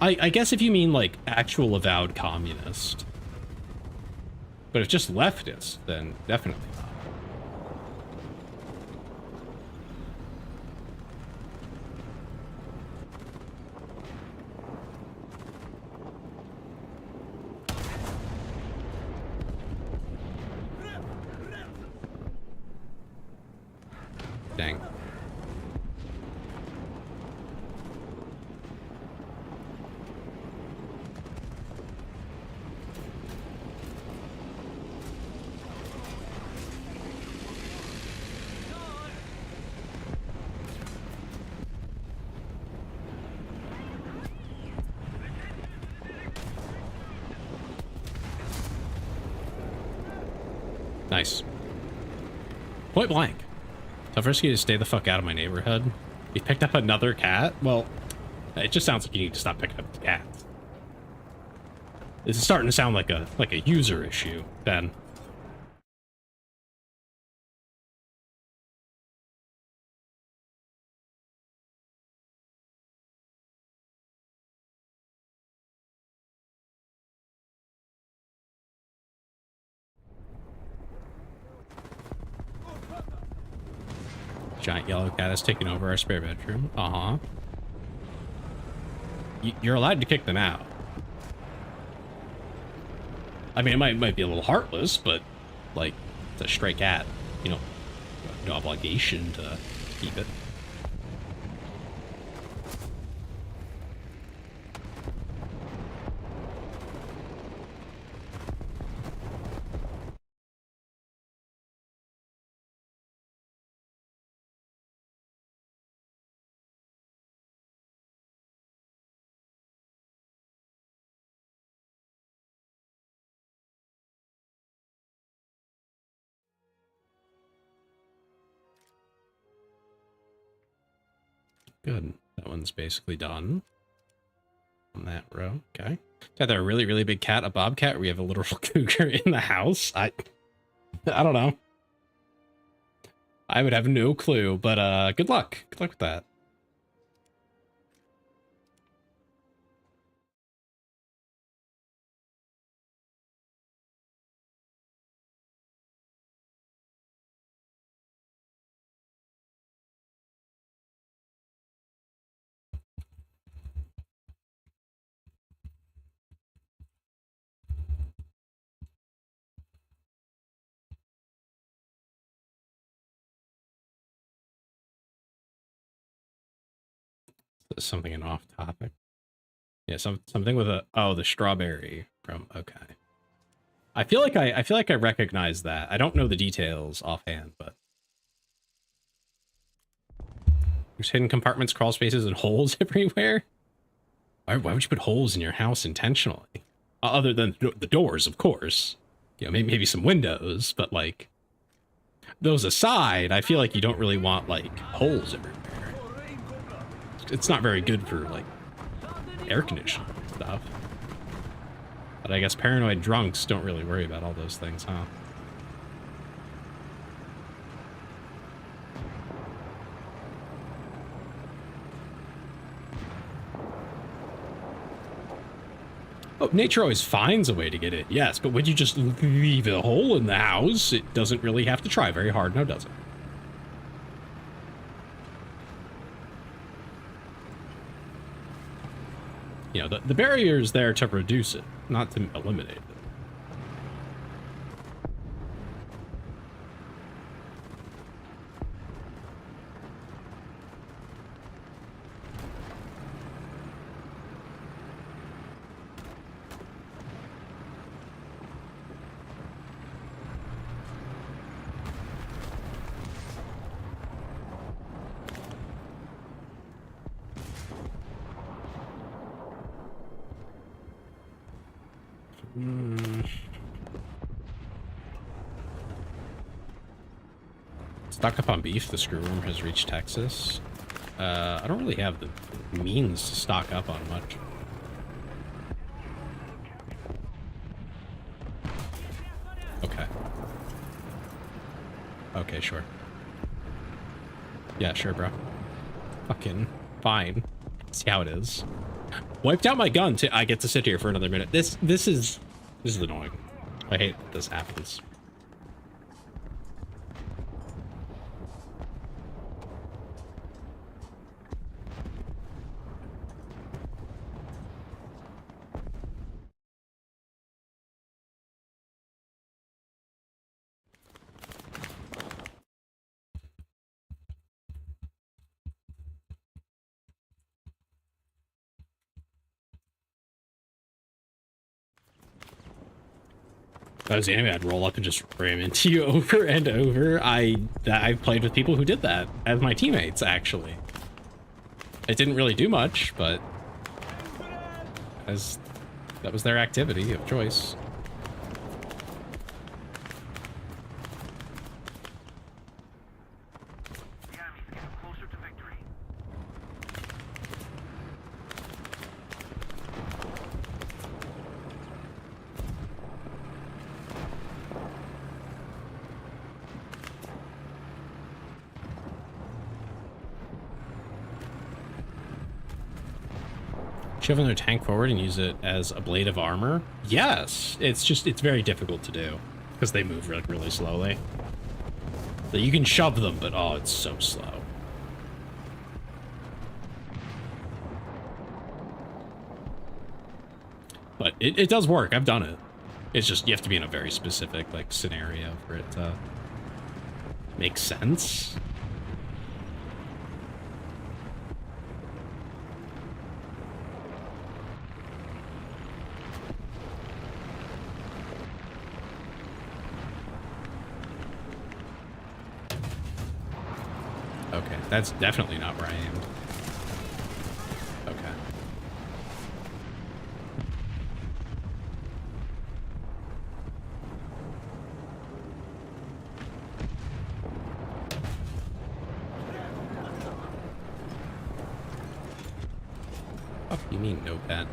I guess if you mean like actual avowed communist. But if just leftist, then definitely not. Dang. Nice. Point blank. So first you to stay the fuck out of my neighborhood. You picked up another cat? Well, it just sounds like you need to stop picking up the cats. This is starting to sound like a user issue, Ben. Giant yellow cat is taking over our spare bedroom. Uh-huh. You're allowed to kick them out. I mean, it might be a little heartless, but, like, it's a stray cat. You know, no obligation to keep it. Good. That one's basically done. On that row. Okay. Got there a really, really big cat, a bobcat, we have a literal cougar in the house. I don't know. I would have no clue, but good luck. Good luck with that. Something an off topic. Yeah, something with the strawberry from okay. I feel like I recognize that. I don't know the details offhand, but there's hidden compartments, crawl spaces, and holes everywhere. Why would you put holes in your house intentionally? Other than the doors, of course. You know, maybe some windows, but like those aside, I feel like you don't really want like holes everywhere. It's not very good for like air conditioning stuff. But I guess paranoid drunks don't really worry about all those things, huh? Oh, nature always finds a way to get in, yes, but would you just leave a hole in the house? It doesn't really have to try very hard, now does it? You know, the barrier is there to reduce it, not to eliminate it. Stock up on beef. The screw worm has reached Texas. I don't really have the means to stock up on much. Okay. Okay, sure. Yeah, sure, bro. Fucking fine. See how it is. Wiped out my gun. I get to sit here for another minute. This is annoying. I hate that this happens. If I was the enemy, I'd roll up and just ram into you over and over. I've played with people who did that as my teammates, actually. It didn't really do much, but that was their activity of choice. Shove another tank forward and use it as a blade of armor? Yes! It's very difficult to do because they move really slowly. So you can shove them, but oh, it's so slow. But it does work. I've done it. It's just you have to be in a very specific like scenario for it to make sense. Okay, that's definitely not where I am. Okay. What do you mean, no pet?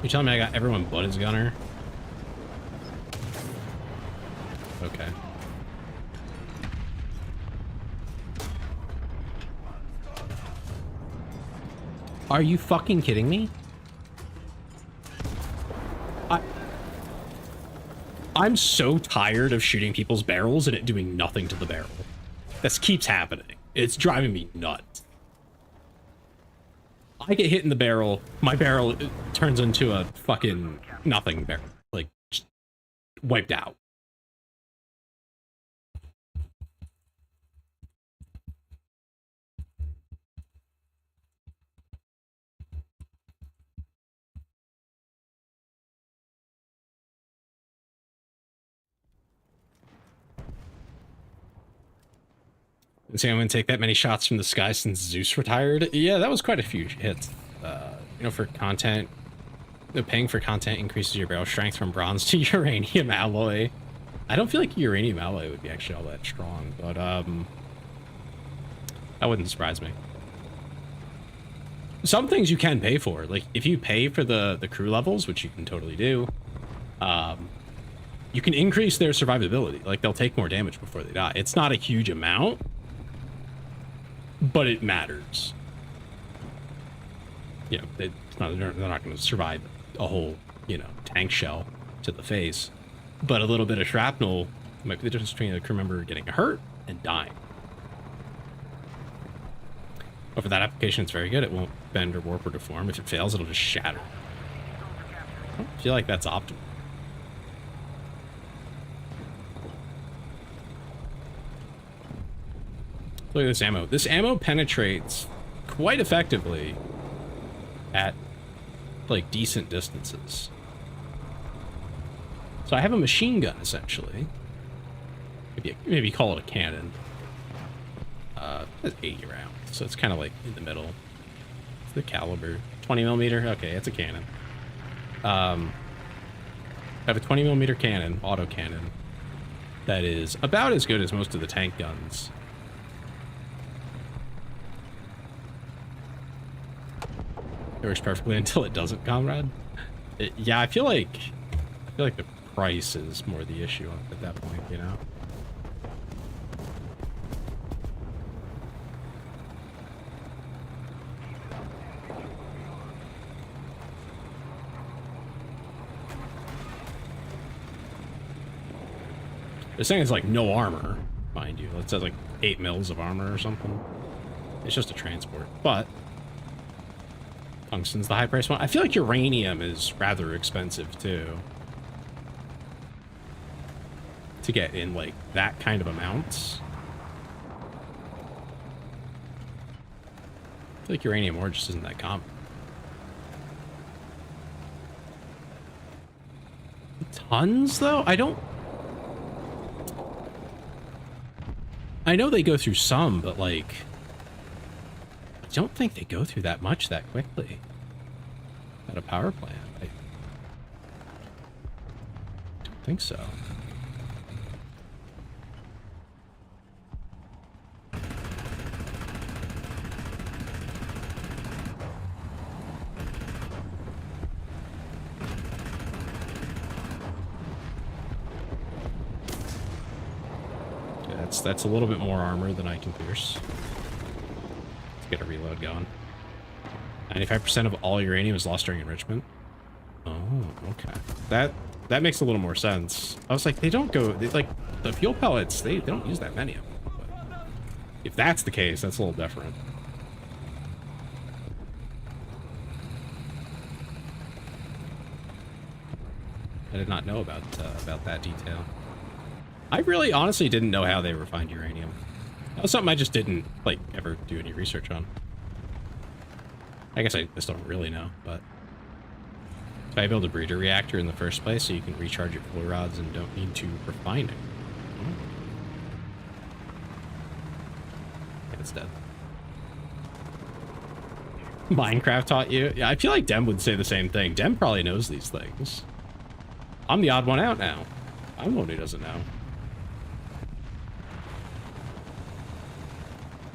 You telling me I got everyone but his gunner? Okay. Are you fucking kidding me? I'm so tired of shooting people's barrels and it doing nothing to the barrel. This keeps happening. It's driving me nuts. I get hit in the barrel, my barrel turns into a fucking nothing barrel. Like, just wiped out. And say I'm gonna take that many shots from the sky since Zeus retired. Yeah, that was quite a few hits. You know, for content, the paying for content increases your barrel strength from bronze to uranium alloy. I don't feel like uranium alloy would be actually all that strong, but that wouldn't surprise me. Some things you can pay for, like if you pay for the crew levels, which you can totally do, you can increase their survivability. Like they'll take more damage before they die. It's not a huge amount, but it matters. You know, they're not going to survive a whole, you know, tank shell to the face, but a little bit of shrapnel might be the difference between a crew member getting hurt and dying. But for that application, it's very good. It won't bend or warp or deform. If it fails, it'll just shatter. I don't feel like that's optimal. Look at this ammo. This ammo penetrates quite effectively at, like, decent distances. So I have a machine gun, essentially. Maybe call it a cannon. It's 80 rounds, so it's kind of like in the middle. It's the caliber, 20 millimeter. Okay, it's a cannon. I have a 20 millimeter cannon, auto cannon, that is about as good as most of the tank guns. It works perfectly until it doesn't, comrade. Yeah, I feel like the price is more the issue at that point, you know. This thing is like no armor, mind you. It says like 8 mils of armor or something. It's just a transport, but tungsten's the high price one. I feel like uranium is rather expensive too. To get in like that kind of amounts. I feel like uranium ore just isn't that common. Tons though? I know they go through some, but like, I don't think they go through that much that quickly at a power plant. I don't think so. That's a little bit more armor than I can pierce. Let's get a reload going. 95% of all uranium is lost during enrichment. Oh, okay. That makes a little more sense. I was like, they don't go, like, the fuel pellets, they don't use that many of them. But if that's the case, that's a little different. I did not know about that detail. I really honestly didn't know how they refined uranium. That was something I just didn't, like, ever do any research on. I guess I just don't really know, but... So I built a breeder reactor in the first place so you can recharge your fuel rods and don't need to refine it. Oh. Yeah, it's dead. Minecraft taught you? Yeah, I feel like Dem would say the same thing. Dem probably knows these things. I'm the odd one out now. I'm the one who doesn't know.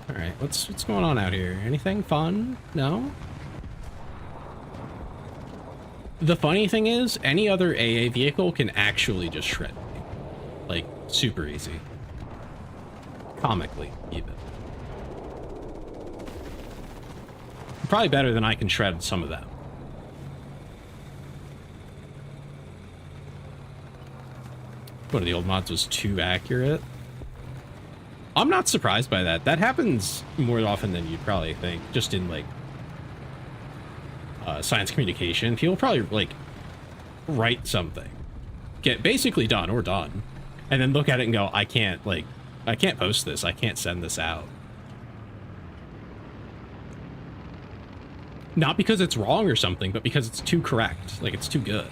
Alright, what's going on out here? Anything fun? No? The funny thing is, any other AA vehicle can actually just shred me. Like, super easy. Comically, even. Probably better than I can shred some of them. One of the old mods was too accurate. I'm not surprised by that. That happens more often than you'd probably think, just in like science communication. People probably like write something, get basically done or done, and then look at it and go, I can't post this, I can't send this out. Not because it's wrong or something, but because it's too correct, like it's too good.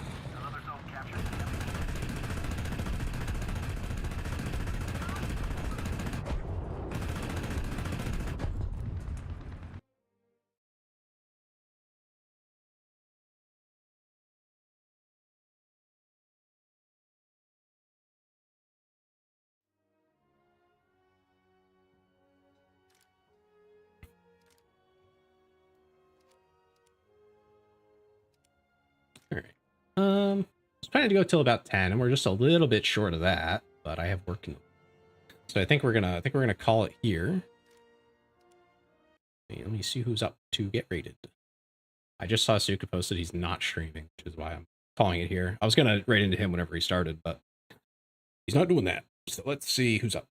I was planning to go till about 10, and we're just a little bit short of that, but I have work in them. So I think we're gonna call it here. Let me see who's up to get rated. I just saw Suka posted he's not streaming, which is why I'm calling it here. I was gonna rate into him whenever he started, but he's not doing that. So let's see who's up.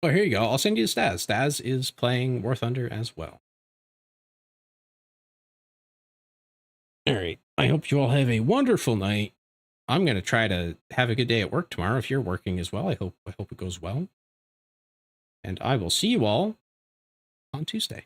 Oh, here you go. I'll send you to Staz. Staz is playing War Thunder as well. All right. I hope you all have a wonderful night. I'm going to try to have a good day at work tomorrow. If you're working as well, I hope it goes well. And I will see you all on Tuesday.